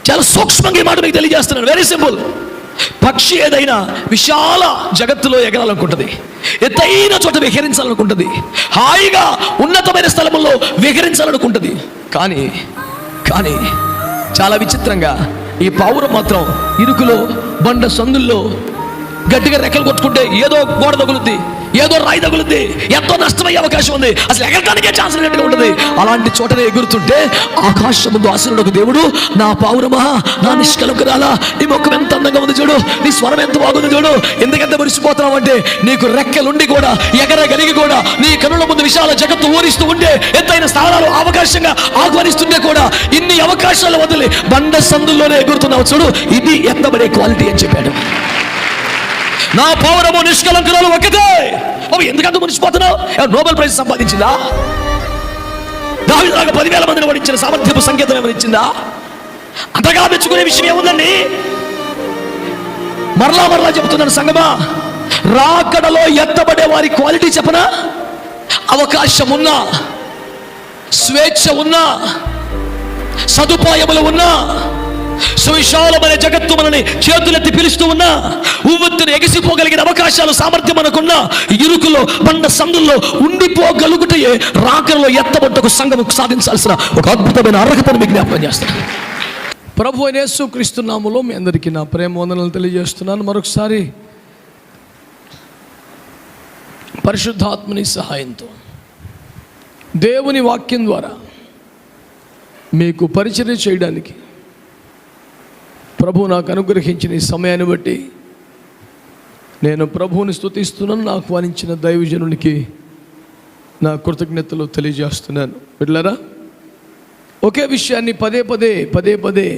చాలా సూక్ష్మంగా ఈ మాట మీకు తెలియజేస్తున్నాను. Very simple. పక్షి ఏదైనా విశాల జగత్తులో ఎగరాలనుకుంటుంది, ఎత్తైన చోట విహరించాలనుకుంటుంది, హాయిగా ఉన్నతమైన స్థలముల్లో విహరించాలనుకుంటుంది. కానీ కానీ చాలా విచిత్రంగా ఈ పావురం మాత్రం ఇరుకులో, బండ సందుల్లో గట్టిగా రెక్కలు కొట్టుకుంటే ఏదో గోడ తగులుద్ది, ఏదో రాయి తగులుద్ది, ఎంతో నష్టమయ్యే అవకాశం ఉంది, అసలు ఎగరడానికే ఛాన్స్ లేనట్టుగా ఉంటుంది. అలాంటి చోటనే ఎగురుతుంటే ఆకాశం ముందు ఆశీనుడకు దేవుడు, నా పావురమా, నా నిష్కలంకురాలా, నీ ముఖం ఎంత అందంగా ఉంది చూడు, నీ స్వరం ఎంత బాగుంది చూడు, ఎందుకంత మురిసిపోతున్నావు అంటే నీకు రెక్కలుండి కూడా, ఎగరగలిగి కూడా, నీ కనుల ముందు విశాల జగత్తు ఊరిస్తూ ఉంటే, ఎత్తైన స్థానాలు అవకాశంగా ఆహ్వానిస్తుంటే కూడా ఇన్ని అవకాశాలు వదిలి బండ సందుల్లోనే ఎగురుతున్నావు చూడు, ఇది ఎత్తబడే క్వాలిటీ అని చెప్పాడు. నా పౌరము నిష్కలంకురాలు ఒక్కటే. ఎందుకంత మునిసిపోతున్నావు? Nobel prize సంపాదించిందా? దావీదులాగా 10,000 మందిని ఓడించిన సామర్థ్యపు సంకేతం ఏమైనా ఇచ్చిందా? అంతగా మెచ్చుకునే విషయం ఏముందండి? మరలా చెబుతున్నాను సంగమా, రాకడలో ఎత్తబడే వారి క్వాలిటీ చెప్పనా? అవకాశం ఉన్నా, స్వేచ్ఛ ఉన్నా, సదుపాయములు ఉన్నా, సువిశాలమైన జగత్తు మనని చేతులెత్తి పిలుస్తూ ఉన్నా, ఉవ్వెత్తున ఎగిసిపోగలిగిన అవకాశాలు, సామర్థ్యం మనకున్న ఇరుకులో, బండ సందుల్లో ఉండిపోగలుగుటయే రాకడలో ఎత్తబడ్డకు సంఘము సాధించాల్సిన ఒక అద్భుతమైన అర్హతను మీకు జ్ఞాపకం చేస్తాను. ప్రభు అయిన యేసుక్రీస్తు నామములో మీ అందరికీ నా ప్రేమ వందనాలు తెలియజేస్తున్నాను. మరొకసారి పరిశుద్ధాత్మని సహాయంతో దేవుని వాక్యం ద్వారా మీకు పరిచర్య చేయడానికి ప్రభు నాకు అనుగ్రహించిన ఈ సమయాన్ని బట్టి నేను ప్రభువుని స్తుతిస్తున్నాను. నాకు ఆహ్వానించిన దైవజనునికి నా కృతజ్ఞతలు తెలియజేస్తున్నాను. బిడ్డలారా, ఒకే విషయాన్ని పదే పదే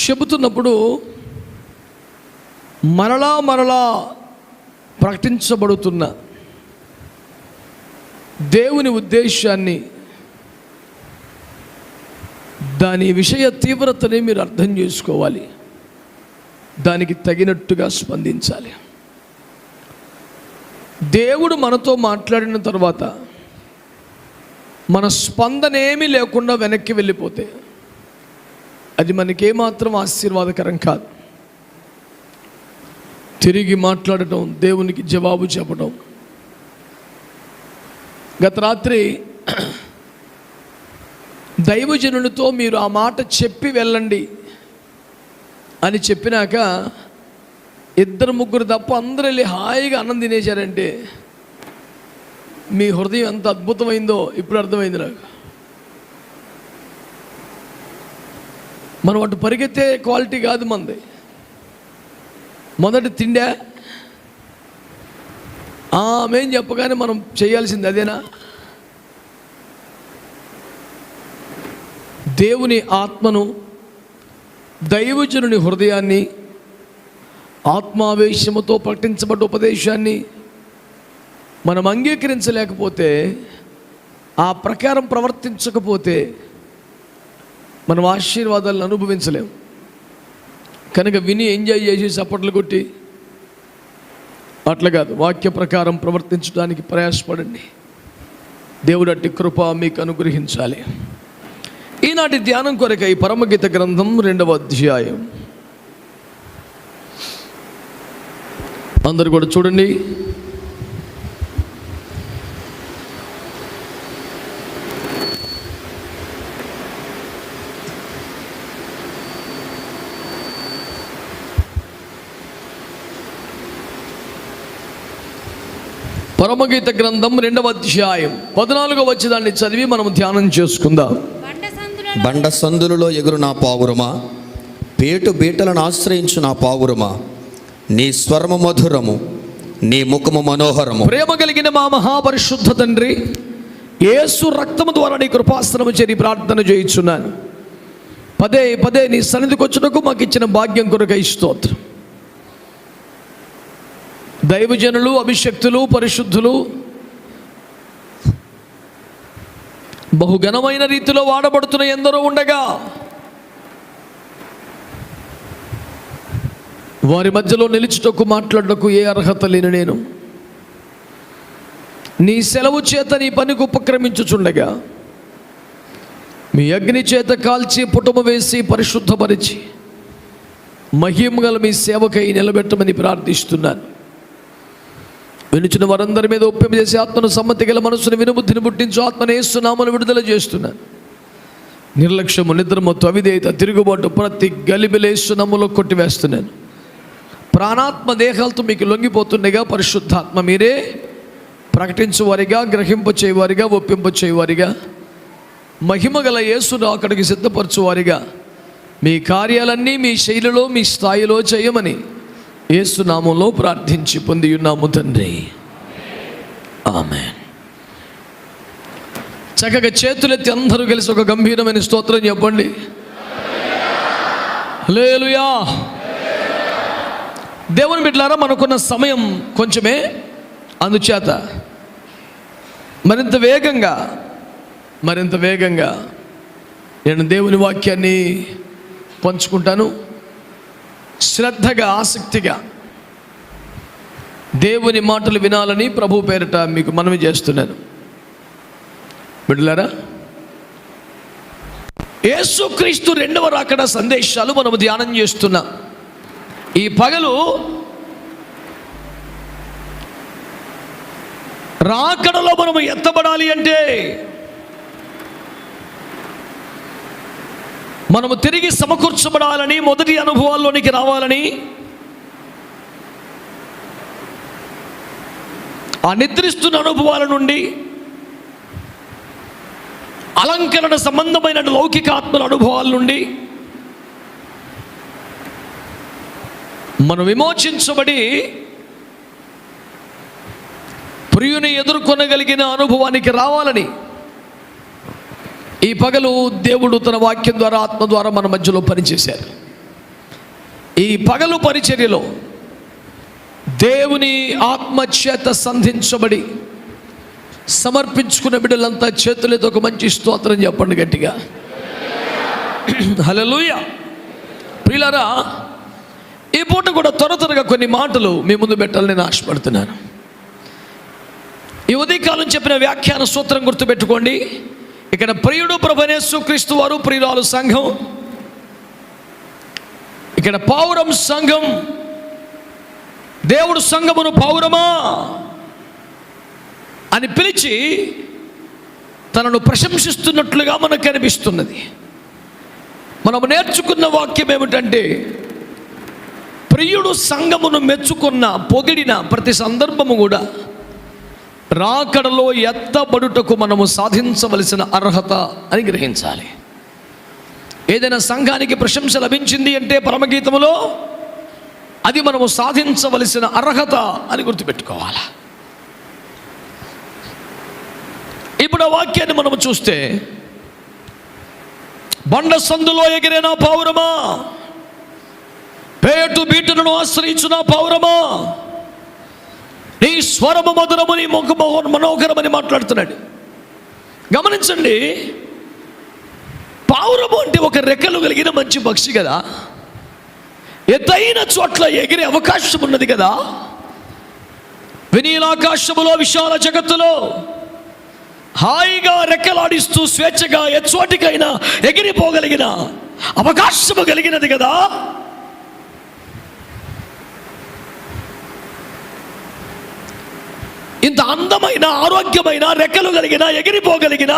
చెబుతున్నప్పుడు మరలా ప్రకటించబడుతున్న దేవుని ఉద్దేశాన్ని, దాని విషయ తీవ్రతని మీరు అర్థం చేసుకోవాలి, దానికి తగినట్టుగా స్పందించాలి. దేవుడు మనతో మాట్లాడిన తర్వాత మన స్పందన ఏమీ లేకుండా వెనక్కి వెళ్ళిపోతే అది మనకేమాత్రం ఆశీర్వాదకరం కాదు. తిరిగి మాట్లాడటం, దేవునికి జవాబు చెప్పడం. గత రాత్రి దైవజనునితో మీరు ఆ మాట చెప్పి వెళ్ళండి అని చెప్పినాక 2-3 తప్ప అందరూ వెళ్ళి హాయిగా అన్నం తినేశారంటే మీ హృదయం ఎంత అద్భుతమైందో ఇప్పుడు అర్థమైంది నాకు. మనం అటు పరిగెత్తే క్వాలిటీ కాదు మనది. మొదటి తిండా ఆమెం చెప్పగానే మనం చేయాల్సింది అదేనా? దేవుని ఆత్మను, దైవజనుని హృదయాన్ని, ఆత్మావేశముతో ప్రకటించబడ్డ ఉపదేశాన్ని మనం అంగీకరించలేకపోతే, ఆ ప్రకారం ప్రవర్తించకపోతే మనం ఆశీర్వాదాలను అనుభవించలేం. కనుక విని ఎంజాయ్ చేసి చప్పట్లు కొట్టి అట్లా కాదు, వాక్య ప్రకారం ప్రవర్తించడానికి ప్రయాసపడండి. దేవుడు అట్టి కృప మీకు అనుగ్రహించాలి. ఈనాటి ధ్యానం కొరకై పరమగీత గ్రంథం 2వ అధ్యాయం అందరు కూడా చూడండి. పరమగీత గ్రంథం 2వ అధ్యాయం 14వ వచనాన్ని చదివి మనం ధ్యానం చేసుకుందాం. బండ సందులలో ఎగురు నా పావురమా, పేటు బీటలను ఆశ్రయించు నా పావురమా, నీ స్వరము మధురము, నీ ముఖము మనోహరము. ప్రేమ కలిగిన మా మహాపరిశుద్ధ తండ్రి, యేసు రక్తము ద్వారా నీ కృపాసనము చేరి ప్రార్థన చేయించున్నాను. పదే నీ సన్నిధికి వచ్చుటకు మాకు ఇచ్చిన భాగ్యం కొరకై స్తోత్రం. దైవజనులు, అభిషక్తులు, పరిశుద్ధులు బహుఘనమైన రీతిలో వాడబడుతున్న ఎందరో ఉండగా వారి మధ్యలో నిలుచుటకు, మాట్లాడటకు ఏ అర్హత లేని నేను నీ సెలవు చేత నీ పనికి ఉపక్రమించుచుండగా మీ అగ్ని చేత కాల్చి పుటము వేసి పరిశుద్ధపరిచి మహిమ గల మీ సేవకై నిలబెట్టమని ప్రార్థిస్తున్నాను. వినుచున్న వారందరి మీద ఒప్పింపజేసి ఆత్మను సమ్మతి గల మనసును వినుబుద్ధిని పుట్టించు. ఆత్మను యేసునామమున విడుదల చేస్తున్నాను. నిర్లక్ష్యము, నిద్రమత్తు, అవిధేయత, తిరుగుబాటు ప్రతి గలిబిలి యేసునామములో కొట్టివేస్తున్నాను. ప్రాణాత్మ దేహాలతో మీకు లొంగిపోతుండగా పరిశుద్ధాత్మ మీరే ప్రకటించువారిగా, గ్రహింప చేయవారిగా, ఒప్పింప చేయవారిగా, మహిమ గల యేసును అక్కడికి సిద్ధపరచువారిగా మీ కార్యాలన్నీ మీ శైలిలో, మీ స్థాయిలో చేయమని యేసు నామంలో ప్రార్థించి పొంది ఉన్నాము తండ్రి. ఆమేన్. చక్కగా చేతులెత్తి అందరూ కలిసి ఒక గంభీరమైన స్తోత్రం చెప్పండి. హల్లెలూయా. దేవుని బిడ్డలారా, మనకున్న సమయం కొంచెమే, అందుచేత మరింత వేగంగా నేను దేవుని వాక్యాన్ని పంచుకుంటాను. శ్రద్ధగా, ఆసక్తిగా దేవుని మాటలు వినాలని ప్రభు పేరిట మీకు మనవి చేస్తున్నాను. బిడ్డలారా, యేసుక్రీస్తు రెండవ రాకడ సందేశాలు మనము ధ్యానం చేస్తున్నాం. ఈ పగలు రాకడలో మనము ఎత్తబడాలి అంటే మనము తిరిగి సమకూర్చబడాలని, మొదటి అనుభవాల్లోనికి రావాలని, ఆ నిద్రిస్తున్న అనుభవాల నుండి అలంకరణ సంబంధమైన లౌకిక ఆత్మల అనుభవాల నుండి మనం విమోచించబడి ప్రియుని ఎదుర్కొనగలిగిన అనుభవానికి రావాలని ఈ పగలు దేవుడు తన వాక్యం ద్వారా, ఆత్మ ద్వారా మన మధ్యలో పనిచేశారు. ఈ పగలు పరిచర్యలో దేవుని ఆత్మచేత సంధించబడి సమర్పించుకున్న బిడ్డలంతా చేతులతో ఒక మంచి స్తోత్రం చెప్పండి గట్టిగా. హల్లెలూయా. ప్రియులారా, ఈ పూట కూడా త్వరగా కొన్ని మాటలు మీ ముందు పెట్టాలని నేను ఆశపడుతున్నాను. ఈ ఉదయకాలం చెప్పిన వ్యాఖ్యాన సూత్రం గుర్తుపెట్టుకోండి. ఇక్కడ ప్రియుడు ప్రభువైన యేసుక్రీస్తు వారు, ప్రియురాలు సంఘం, ఇక్కడ పౌరం సంఘం. దేవుడు సంఘమును పౌరమా అని పిలిచి తనను ప్రశంసిస్తున్నట్లుగా మనకు కనిపిస్తున్నది. మనము నేర్చుకున్న వాక్యం ఏమిటంటే, ప్రియుడు సంఘమును మెచ్చుకున్న, పొగిడిన ప్రతి సందర్భము కూడా రాకడలో ఎత్తబడుటకు మనము సాధించవలసిన అర్హత అని గ్రహించాలి. ఏదైనా సంఘానికి ప్రశంస లభించింది అంటే పరమగీతములో అది మనము సాధించవలసిన అర్హత అని గుర్తుపెట్టుకోవాలి. ఇప్పుడు ఆ వాక్యాన్ని మనము చూస్తే, బండ సందులో ఎగిరేనా పౌరమా, పేటు బీటులను ఆశ్రయించునా పౌరమా, నీ స్వరము మధురము, నీ ముఖము మనోహరమని మాట్లాడుతున్నాడు. గమనించండి, పావురము అంటే ఒక రెక్కలు కలిగిన మంచి పక్షి కదా, ఎత్తైన చోట్ల ఎగిరే అవకాశం ఉన్నది కదా. వినీలాకాశములో, విశాల జగత్తులో హాయిగా రెక్కలాడిస్తూ స్వేచ్ఛగా ఎచ్చోటికైనా ఎగిరిపోగలిగిన అవకాశము కలిగినది కదా. ఇంత అందమైన, ఆరోగ్యమైన, రెక్కలు కలిగిన, ఎగిరిపోగలిగిన,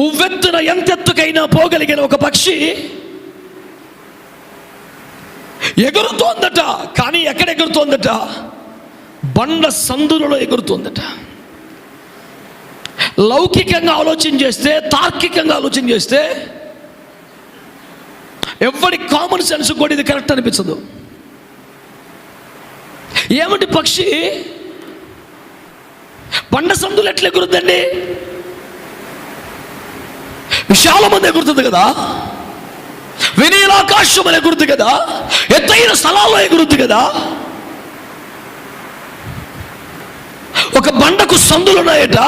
ఉవ్వెత్తున ఎంతెత్తుకైనా పోగలిగిన ఒక పక్షి ఎగురుతోందట. కానీ ఎక్కడ ఎగురుతోందట? బండ సందులలో ఎగురుతోందట. లౌకికంగా ఆలోచన చేస్తే, తార్కికంగా ఆలోచన చేస్తే ఎవరి కామన్ సెన్స్ కూడా ఇది కరెక్ట్ అనిపించదు. ఏమిటి పక్షి బండ సందులు ఎట్లా ఎగురుద్దండి? విశాలమంది ఎగురుతుంది కదా, వినీలాకాశం అని ఎగురుతుంది కదా, ఎత్తైన స్థలాల్లో ఎగురుతుంది కదా. ఒక బండకు సందులు ఉన్నాయట,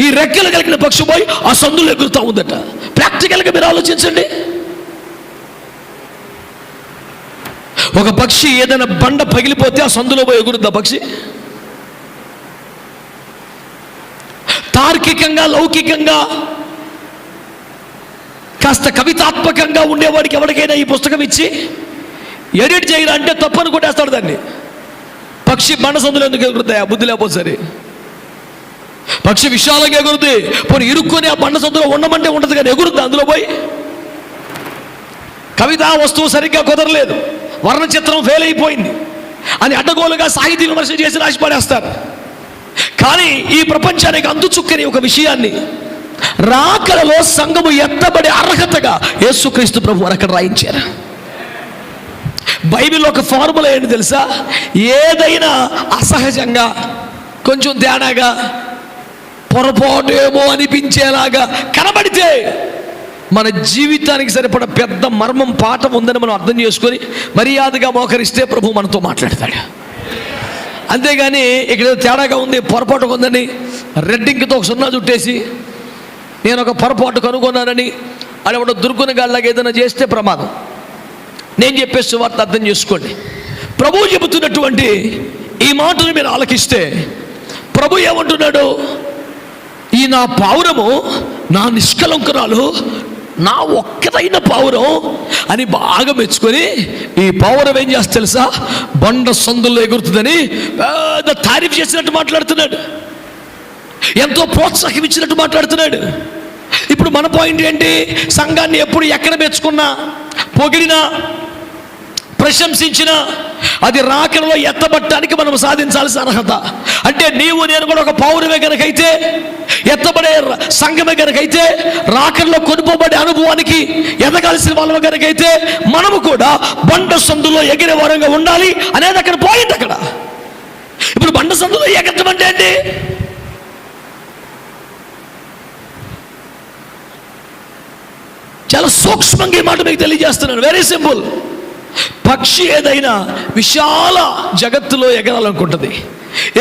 ఈ రెక్కలు కలిగిన పక్షి పోయి ఆ సందులు ఎగురుతూ ఉందట. ప్రాక్టికల్గా మీరు ఆలోచించండి. ఒక పక్షి ఏదైనా బండ పగిలిపోతే ఆ సందులో పోయి ఎగురుద్దా పక్షి? తార్కికంగా, లౌకికంగా కాస్త కవితాత్మకంగా ఉండేవాడికి ఎవరికైనా ఈ పుస్తకం ఇచ్చి ఎడిట్ చేయరా అంటే తప్పని కొట్టేస్తాడు దాన్ని. పక్షి బండ సందులో ఎందుకు ఎగురుతాయి? ఆ బుద్ధి లేకపోతే సరే. పక్షి విశాలంగా ఎగురుతుంది, పోనీ ఇరుక్కొని ఆ బండ సందులో ఉండమంటే ఉండదు కానీ ఎగురుద్ది అందులో పోయి. కవితా వస్తువు సరిగ్గా కుదరలేదు, వర్ణచిత్రం ఫెయిల్ అయిపోయింది అని అడ్డగోలుగా సాహితీ విమర్శ చేసి రాసి పడేస్తారు. కానీ ఈ ప్రపంచానికి అందుచుక్కని ఒక విషయాన్ని రాకడలో సంఘము ఎత్తబడే అర్హతగా యేసుక్రీస్తు ప్రభు వారు అక్కడ రాయించారు. బైబిల్ ఒక ఫార్ములా ఏంటి తెలుసా? ఏదైనా అసహజంగా, కొంచెం తేడాగా, పొరపాటు ఏమో అనిపించేలాగా కనబడితే మన జీవితానికి సరిపడ పెద్ద మర్మం పాఠం ఉందని మనం అర్థం చేసుకొని మర్యాదగా మోకరిస్తే ప్రభు మనతో మాట్లాడతాడు. అంతేగాని ఇక్కడ తేడాగా ఉంది, పొరపాటుగా ఉందని రెడ్డింగ్తో ఒక సున్నా చుట్టేసి నేను ఒక పొరపాటు కనుగొన్నానని అది ఒక దుర్గుణ గాళ్ళగా ఏదైనా చేస్తే ప్రమాదం. నేను చెప్పే సువార్త అర్థం చేసుకోండి. ప్రభువు చెబుతున్నటువంటి ఈ మాటను మీరు ఆలకిస్తే ప్రభు ఏమంటున్నాడు? ఈ నా పావురము, నా నిష్కలంకురాలు, నా ఒక్కదైన పావురం అని బాగా మెచ్చుకొని ఈ పావురం ఏం చేస్తా తెలుసా? బండ సందుల్లో ఎగురుతుందని పెద్ద తారీఫ్ చేసినట్టు మాట్లాడుతున్నాడు, ఎంతో ప్రోత్సాహం ఇచ్చినట్టు మాట్లాడుతున్నాడు. ఇప్పుడు మన పాయింట్ ఏంటి? సంఘాన్ని ఎప్పుడు ఎక్కడ మెచ్చుకున్నా, పొగిడినా, ప్రశంసించిన అది రాకడలో ఎత్తబట్టడానికి మనం సాధించాల్సిన అర్హత. అంటే నీవు నేను కూడా ఒక పౌరమే కనుకైతే, ఎత్తబడే సంఘమే కనుకైతే, రాకడలో కొనుకోబడే అనుభవానికి ఎదగాల్సిన వాళ్ళ కనుకైతే మనము కూడా బండ సందులో ఎగిరే వారంగా ఉండాలి అనేది అక్కడ పాయింట్. అక్కడ ఇప్పుడు బండ సందులో ఎగరటం అంటే ఏంటి? చాలా సూక్ష్మంగా ఈ మాట మీకు తెలియజేస్తున్నాను. Very simple. పక్షి ఏదైనా విశాల జగత్తులో ఎగరాలనుకుంటుంది,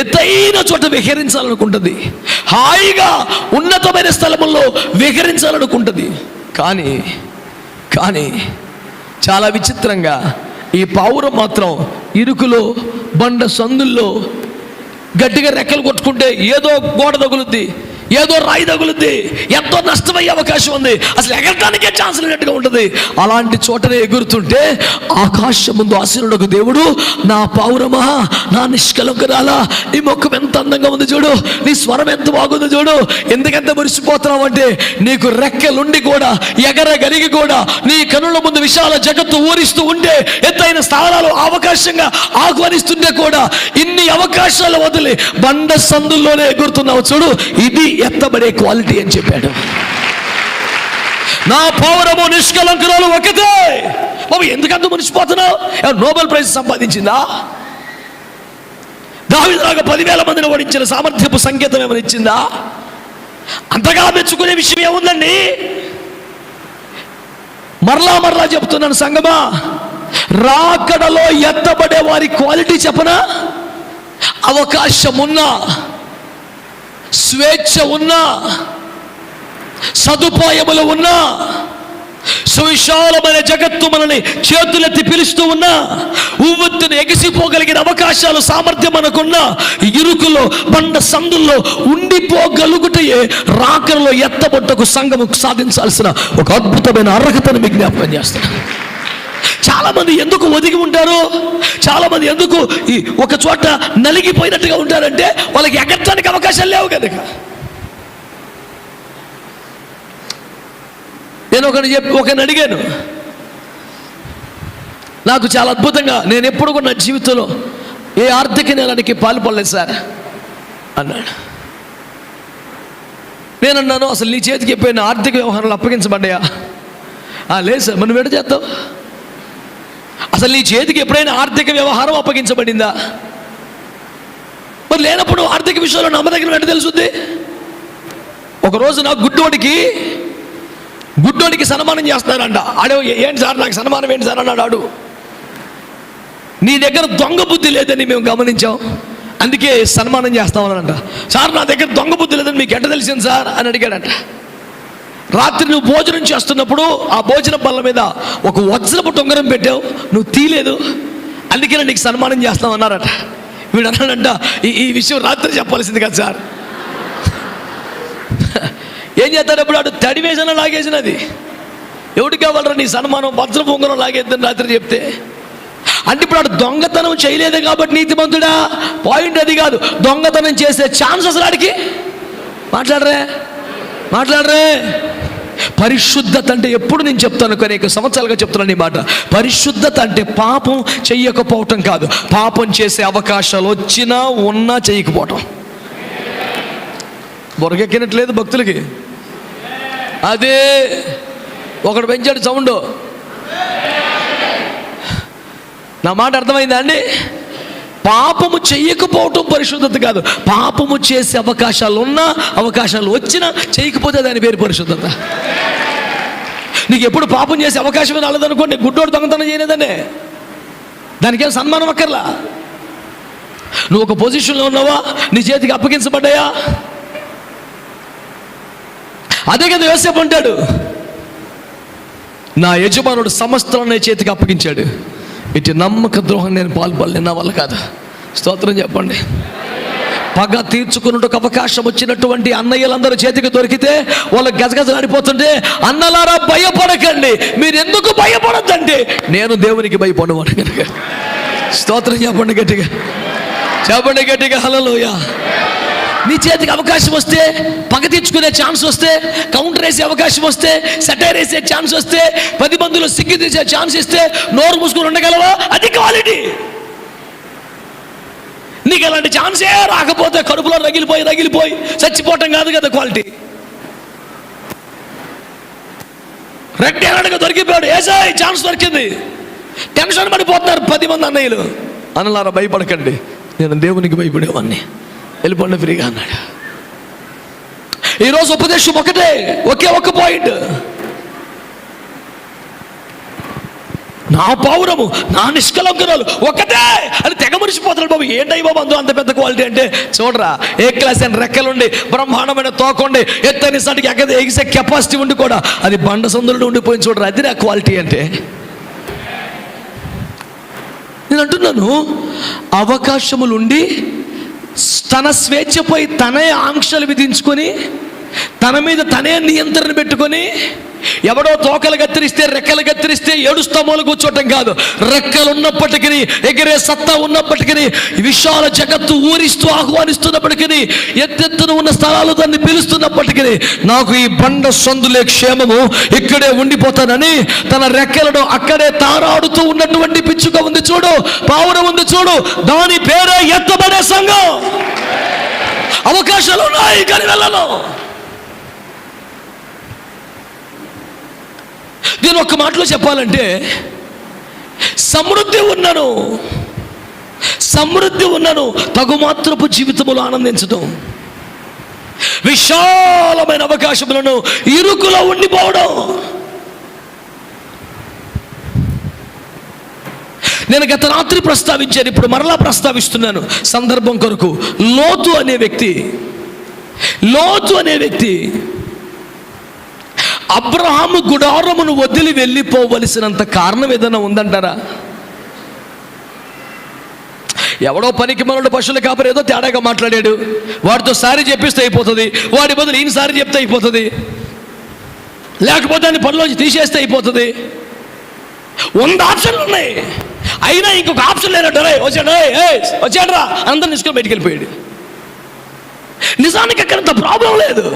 ఎత్తైన చోట విహరించాలనుకుంటుంది, హాయిగా ఉన్నతమైన స్థలముల్లో విహరించాలనుకుంటుంది. కానీ చాలా విచిత్రంగా ఈ పావురం మాత్రం ఇరుకులో, బండ సందుల్లో గట్టిగా రెక్కలు కొట్టుకుంటే ఏదో గోడ తగులుద్ది, ఏదో రాయి తగులుద్ది, ఎంతో నష్టమయ్యే అవకాశం ఉంది, అసలు ఎగరడానికే ఛాన్స్ లేనట్టుగా ఉంటుంది. అలాంటి చోటనే ఎగురుతుంటే ఆకాశం ముందు ఆశీనుడకు దేవుడు, నా పావురమా, నా నిష్కలంకురాలా, నీ ముఖం ఎంత అందంగా ఉంది చూడు, నీ స్వరం ఎంత బాగుంది చూడు, ఎందుకంత మురిసిపోతున్నావు అంటే నీకు రెక్కలుండి కూడా, ఎగరగలిగి కూడా, నీ కనుల ముందు విశాల జగత్తు ఊరిస్తూ ఉంటే, ఎత్తైన స్థానాలు అవకాశంగా ఆహ్వానిస్తుంటే కూడా ఇన్ని అవకాశాలు వదిలి బండ సందుల్లోనే ఎగురుతున్నావు చూడు, ఇది ఎత్తబడే క్వాలిటీ అని చెప్పాడు. నా పౌరము నిష్కలంకురాలు ఒకటే. బాబు ఎందుకంత మునిసిపోతున్నావు? Nobel prize సంపాదించిందా? దావీదులాగా 10,000 మందిని ఓడించిన సామర్థ్యపు సంకేతం ఏమైనా ఇచ్చిందా? అంతగా మెచ్చుకునే విషయం ఏముందండి? మరలా చెప్తున్నాను సంగమా, రాకడలో ఎత్తబడే వారి క్వాలిటీ చెప్పనా? అవకాశం ఉన్నా, స్వేచ్ఛ ఉన్నా, సదుపాయములు ఉన్నా, సువిశాలమైన జగత్తు మనల్ని చేతులెత్తి పిలుస్తూ ఉన్నా, ఉవ్వెత్తున ఎగిసిపోగలిగిన అవకాశాలు, సామర్థ్యం మనకున్నా, ఇరుకులో, బండ సందుల్లో ఉండిపోగలుగుటయే రాకడలో ఎత్తబొట్టకు సంఘము సాధించాల్సిన ఒక అద్భుతమైన అర్హతను మీకు జ్ఞాపకం చేస్తున్నాను. చాలా మంది ఎందుకు ఒదిగి ఉంటారు? చాలా మంది ఎందుకు ఈ ఒక చోట నలిగిపోయినట్టుగా ఉంటారంటే వాళ్ళకి ఎగరటానికి అవకాశాలు లేవు కనుక. నేను ఒకరిని అడిగాను, నాకు చాలా అద్భుతంగా, నేను ఎప్పుడు కూడా నా జీవితంలో ఏ ఆర్థిక నేరానికి పాల్పడలేదు సార్ అన్నాడు. నేనన్నాను, అసలు నీ చేతికి ఎప్పుడైనా ఆర్థిక వ్యవహారాలు అప్పగించబడ్డాయా? లేదు సార్. మనం ఎడ చేస్తావు? అసలు నీ చేతికి ఎప్పుడైనా ఆర్థిక వ్యవహారం అప్పగించబడిందా? మరి లేనప్పుడు ఆర్థిక విషయంలో నమ్మదగిన వెంట తెలుసుద్ది. ఒకరోజు నా గుడ్డోడికి సన్మానం చేస్తారంట. ఆడే ఏంటి సార్ నాకు సన్మానం ఏంటి సార్ అన్నాడు. ఆడు నీ దగ్గర దొంగ బుద్ధి లేదని మేము గమనించాం, అందుకే సన్మానం చేస్తామనంట. సార్ నా దగ్గర దొంగ బుద్ధి లేదని మీకు ఎట్ట తెలిసింది సార్ అని అడిగాడంట. రాత్రి నువ్వు భోజనం చేస్తున్నప్పుడు ఆ భోజన బల్ల మీద ఒక వజ్రపు టొంగరం పెట్టావు, నువ్వు తీలేదు, అందుకే నీకు సన్మానం చేస్తామన్నారట. వీడు అన్నాడంట, ఈ విషయం రాత్రి చెప్పాల్సింది కదా సార్. ఏం చేస్తాడు? ఇప్పుడు ఆడు తడి వేసిన లాగేసినది ఎవరికి కావాలరా నీ సన్మానం? వజ్రపు ఉంగరం లాగేద్దని రాత్రి చెప్తే అంటే ఇప్పుడు ఆడు దొంగతనం చేయలేదు కాబట్టి నీతిమంతుడా? పాయింట్ అది కాదు. దొంగతనం చేసే ఛాన్స్ అసలు ఆడికి మాట్లాడరే. పరిశుద్ధత అంటే ఎప్పుడు నేను చెప్తాను, అనేక సంవత్సరాలుగా చెప్తున్నాను ఈ మాట. పరిశుద్ధత అంటే పాపం చెయ్యకపోవటం కాదు, పాపం చేసే అవకాశాలు వచ్చినా ఉన్నా చేయకపోవటం. బొరకెక్కినట్లేదు భక్తులకి. అదే ఒకడు పెంచాడు సౌండ్. నా మాట అర్థమైందా అండి? పాపము చెయ్యకపోవటం పరిశుద్ధత కాదు, పాపము చేసే అవకాశాలు ఉన్నా అవకాశాలు వచ్చినా చేయకపోతే దాని పేరు పరిశుద్ధత. నీకు ఎప్పుడు పాపం చేసే అవకాశమే రాలేదనుకోండి, గుడ్డోడు దొంగతనం చేయలేదనే దానికేం సన్మానం అక్కర్లా. నువ్వు ఒక పొజిషన్లో ఉన్నావా, నీ చేతికి అప్పగించబడ్డాయా? అదే కదా యోసేపు అంటాడు, నా యజమానుడు సమస్తలను నీ చేతికి అప్పగించాడు, ఇటు నమ్మక ద్రోహం నేను పాల్పడలేను, నా వల్ల కాదు. స్తోత్రం చెప్పండి. పగ తీర్చుకున్నట్టుకు అవకాశం వచ్చినటువంటి అన్నయ్యలందరూ చేతికి దొరికితే వాళ్ళు గజగజలాడిపోతుంటే, అన్నలారా భయపడకండి. మీరు ఎందుకు భయపడద్దంటే నేను దేవునికి భయపడవాడు కనుక. స్తోత్రం చెప్పండి గట్టిగా, చెప్పండి గట్టిగా హల్లెలూయా. నీ చేతికి అవకాశం వస్తే, పగ తీర్చుకునే ఛాన్స్ వస్తే, కౌంటర్ వేసే అవకాశం వస్తే, సెటైర్ వేసే ఛాన్స్ వస్తే, 10 మందిలో సిగ్గు తీసే ఛాన్స్ ఇస్తే నోరు మూసుకొని ఉండగలవా? అది క్వాలిటీ. నీకు అలాంటి ఛాన్సే రాకపోతే కడుపులో రగిలిపోయి చచ్చిపోవటం కాదు కదా క్వాలిటీ. రెడ్డి దొరికిపోయాడు, ఏసాయ్ ఛాన్స్ దొరికింది, టెన్షన్ పడిపోతున్నారు 10 మంది అన్నయ్యలు. అన్నలారా భయపడకండి, నేను దేవునికి భయపడేవాడిని, వెళ్ళిపోండి ఫ్రీగా అన్నాడు. ఈరోజు ఉపదేశం ఒకటే, ఒక్క పాయింట్. నా పౌరము, నా నిష్కలంకనాలు ఒకటే అని తెగ మురిసిపోతాడు బాబు. ఏంటై బాబు అందు అంత పెద్ద క్వాలిటీ అంటే, చూడరా ఏ క్లాస్ అని రెక్కలుండి బ్రహ్మాండమైన తోకండి ఎత్తని సాటికి ఎగిసే కెపాసిటీ ఉండి కూడా అది బండ సందులో ఉండిపోయింది. చూడరా, అది నా క్వాలిటీ అంటే. నేను అంటున్నాను, అవకాశములుండి తన స్వేచ్ఛపై తనే ఆంక్షలు విధించుకొని, తన మీద తనే నియంత్రణ పెట్టుకొని, ఎవడో తోకలు కత్తిరిస్తే రెక్కలు కత్తిరిస్తే ఏడుస్తా మూల కూర్చోటం కాదు. రెక్కలు ఉన్నప్పటికీ, ఎగిరే సత్తా ఉన్నప్పటికీ, విశాల జగత్తు ఊరిస్తూ ఆహ్వానిస్తున్నప్పటికీ, ఎత్తెత్తున ఉన్న స్థలాలు దాన్ని పిలుస్తున్నప్పటికీ, నాకు ఈ బండ సందులే క్షేమము, ఇక్కడే ఉండిపోతానని తన రెక్కలను అక్కడే తారాడుతూ ఉన్నటువంటి పిచ్చుక ఉంది చూడు, పావురం ఉంది చూడు, దాని పేరే ఎత్తబడే సంఘం. అవకాశాలు ఉన్నాయి కానీ వెళ్ళను. నేను ఒక్క మాటలో చెప్పాలంటే, సమృద్ధి ఉన్నాను, తగుమాత్రపు జీవితములో ఆనందించడం, విశాలమైన అవకాశములను ఇరుకులో ఉండిపోవడం. నేను గత రాత్రి ప్రస్తావించాను, ఇప్పుడు మరలా ప్రస్తావిస్తున్నాను సందర్భం కొరకు. లోతు అనే వ్యక్తి అబ్రహాము గుడారమును వదిలి వెళ్ళిపోవలసినంత కారణం ఏదైనా ఉందంటారా? ఎవడో పనికి మనోడు పశువుల కాపరి ఏదో తేడాగా మాట్లాడాడు, వాడితో సారీ చెప్పిస్తే అయిపోతుంది, వాడి బదులు ఈయన సారీ చెప్తే అయిపోతుంది, లేకపోతే ఆయన పనిలోంచి తీసేస్తే అయిపోతుంది. 100 ఆప్షన్లు ఉన్నాయి, అయినా ఇంకొక ఆప్షన్ లేనట్టు వచ్చాడరా అందరు తీసుకొని బయటికి వెళ్ళిపోయాడు. నిజానికి అక్కడంత ప్రాబ్లం లేదు,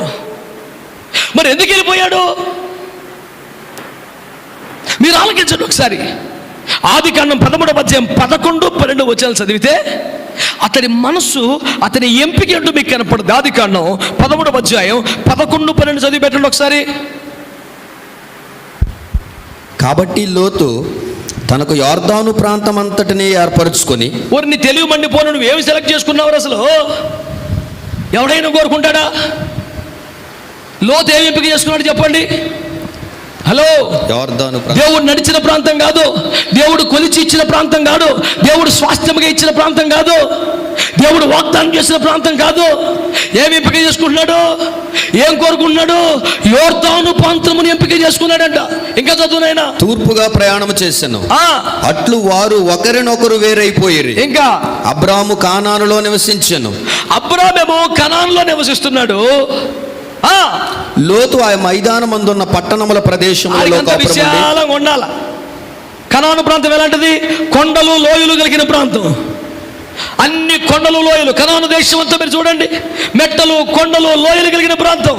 మరి ఎందుకు వెళ్ళిపోయాడు? మీరు ఆలోచించండి ఒకసారి. ఆదికాండం 13వ అధ్యాయం 11, 12 వచనాలు చదివితే అతని మనస్సు, అతని ఎంపిక ఏంటో మీకు కనపడుతుంది. ఆదికాండం 13వ అధ్యాయం 11, 12 చదివి పెట్టండి ఒకసారి. కాబట్టి లోతు తనకు యొర్దాను ప్రాంతం అంతటిని ఏర్పరచుకొని. నీ తెలివి మండిపోను, నువ్వు ఏమి సెలెక్ట్ చేసుకున్నావు? అసలు ఎవడైనా కోరుకుంటాడా? లోతు ఏమి ఎంపిక చేసుకున్నాడు చెప్పండి? హలో, దేవుడు నడిచిన ప్రాంతం కాదు, దేవుడు కొలిచి ఇచ్చిన ప్రాంతం కాదు, దేవుడు స్వాస్థ్యంగా ఇచ్చిన ప్రాంతం కాదు, దేవుడు వాగ్దానం చేసిన ప్రాంతం కాదు. ఏమి ఎంపిక చేసుకుంటున్నాడు? ఏం కోరుకుంటున్నాడు? యొర్దాను ప్రాంతమును ఎంపిక చేసుకున్నాడంట. ఇంకా చదువునైనా, తూర్పుగా ప్రయాణం చేశాను, అట్లు వారు ఒకరినొకరు వేరైపోయారు. ఇంకా అబ్రాము కానానులో నివసించాను. అబ్రామేమో కనానులో నివసిస్తున్నాడు, లోతు ఆ మైదానమందున్న పట్టణముల ప్రదేశములలో ఆయనకంత కాపురముండి విశాలంగా ఉండాల. కనాను ప్రాంతం ఎలాంటిది? కొండలు లోయలు కలిగిన ప్రాంతం. అన్ని కొండలు లోయలు. కనాను దేశం అంతా మీరు చూడండి, మెట్టలు కొండలు లోయలు కలిగిన ప్రాంతం.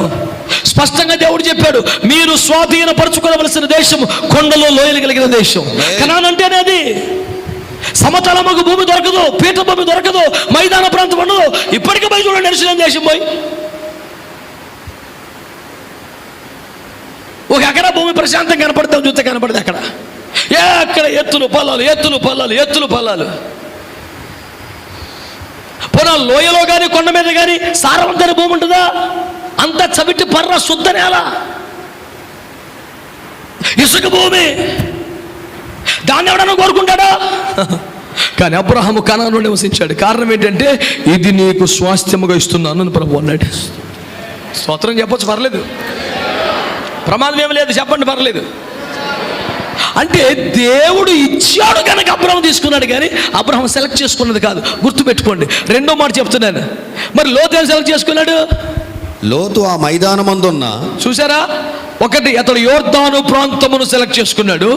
స్పష్టంగా దేవుడు చెప్పాడు, మీరు స్వాధీనపరచుకోవలసిన దేశం కొండలు లోయలు కలిగిన దేశం. కనాను అంటేనే అది. సమతలముకు భూమి దొరకదు, పీఠ భూమి దొరకదు, మైదాన ప్రాంతం ఉండదు. ఇప్పటికీ పోయి చూడండి, నడిచిన దేశం పోయి ఒక ఎకరా భూమి ప్రశాంతంగా కనపడతాం, చూస్తే కనపడదు అక్కడ. అక్కడ ఎత్తులు పొలాలు, ఎత్తులు పొలాలు, ఎత్తులు పొలాలు. పోనా లోయలో కానీ కొండ మీద కానీ సారవంతమైన భూమి ఉంటుందా? అంత చవిటి పర్ర శుద్ధ నేల, ఇసుక భూమి. దాన్ని ఎవడన్నా కోరుకుంటాడా? కానీ అబ్రహాము కనానులో నివసించాడు. కారణం ఏంటంటే, ఇది నీకు స్వాస్థ్యముగా ఇస్తున్నాను అని ప్రభు అన్నాడు. స్తోత్రం చెప్పొచ్చు, పర్లేదు, ప్రమాదం ఏమి లేదు, చెప్పండి, పర్లేదు. అంటే దేవుడు ఇచ్చాడు కనుక అబ్రహాం తీసుకున్నాడు, కానీ అబ్రహాం సెలెక్ట్ చేసుకున్నది కాదు. గుర్తుపెట్టుకోండి. రెండో మాట చెప్తున్నాను. మరి లోతు ఏం సెలెక్ట్ చేసుకున్నాడు? లోతు ఆ మైదానమందున్న, చూసారా, ఒకటి అతడు యోర్దాను ప్రాంతమును సెలెక్ట్ చేసుకున్నాడు,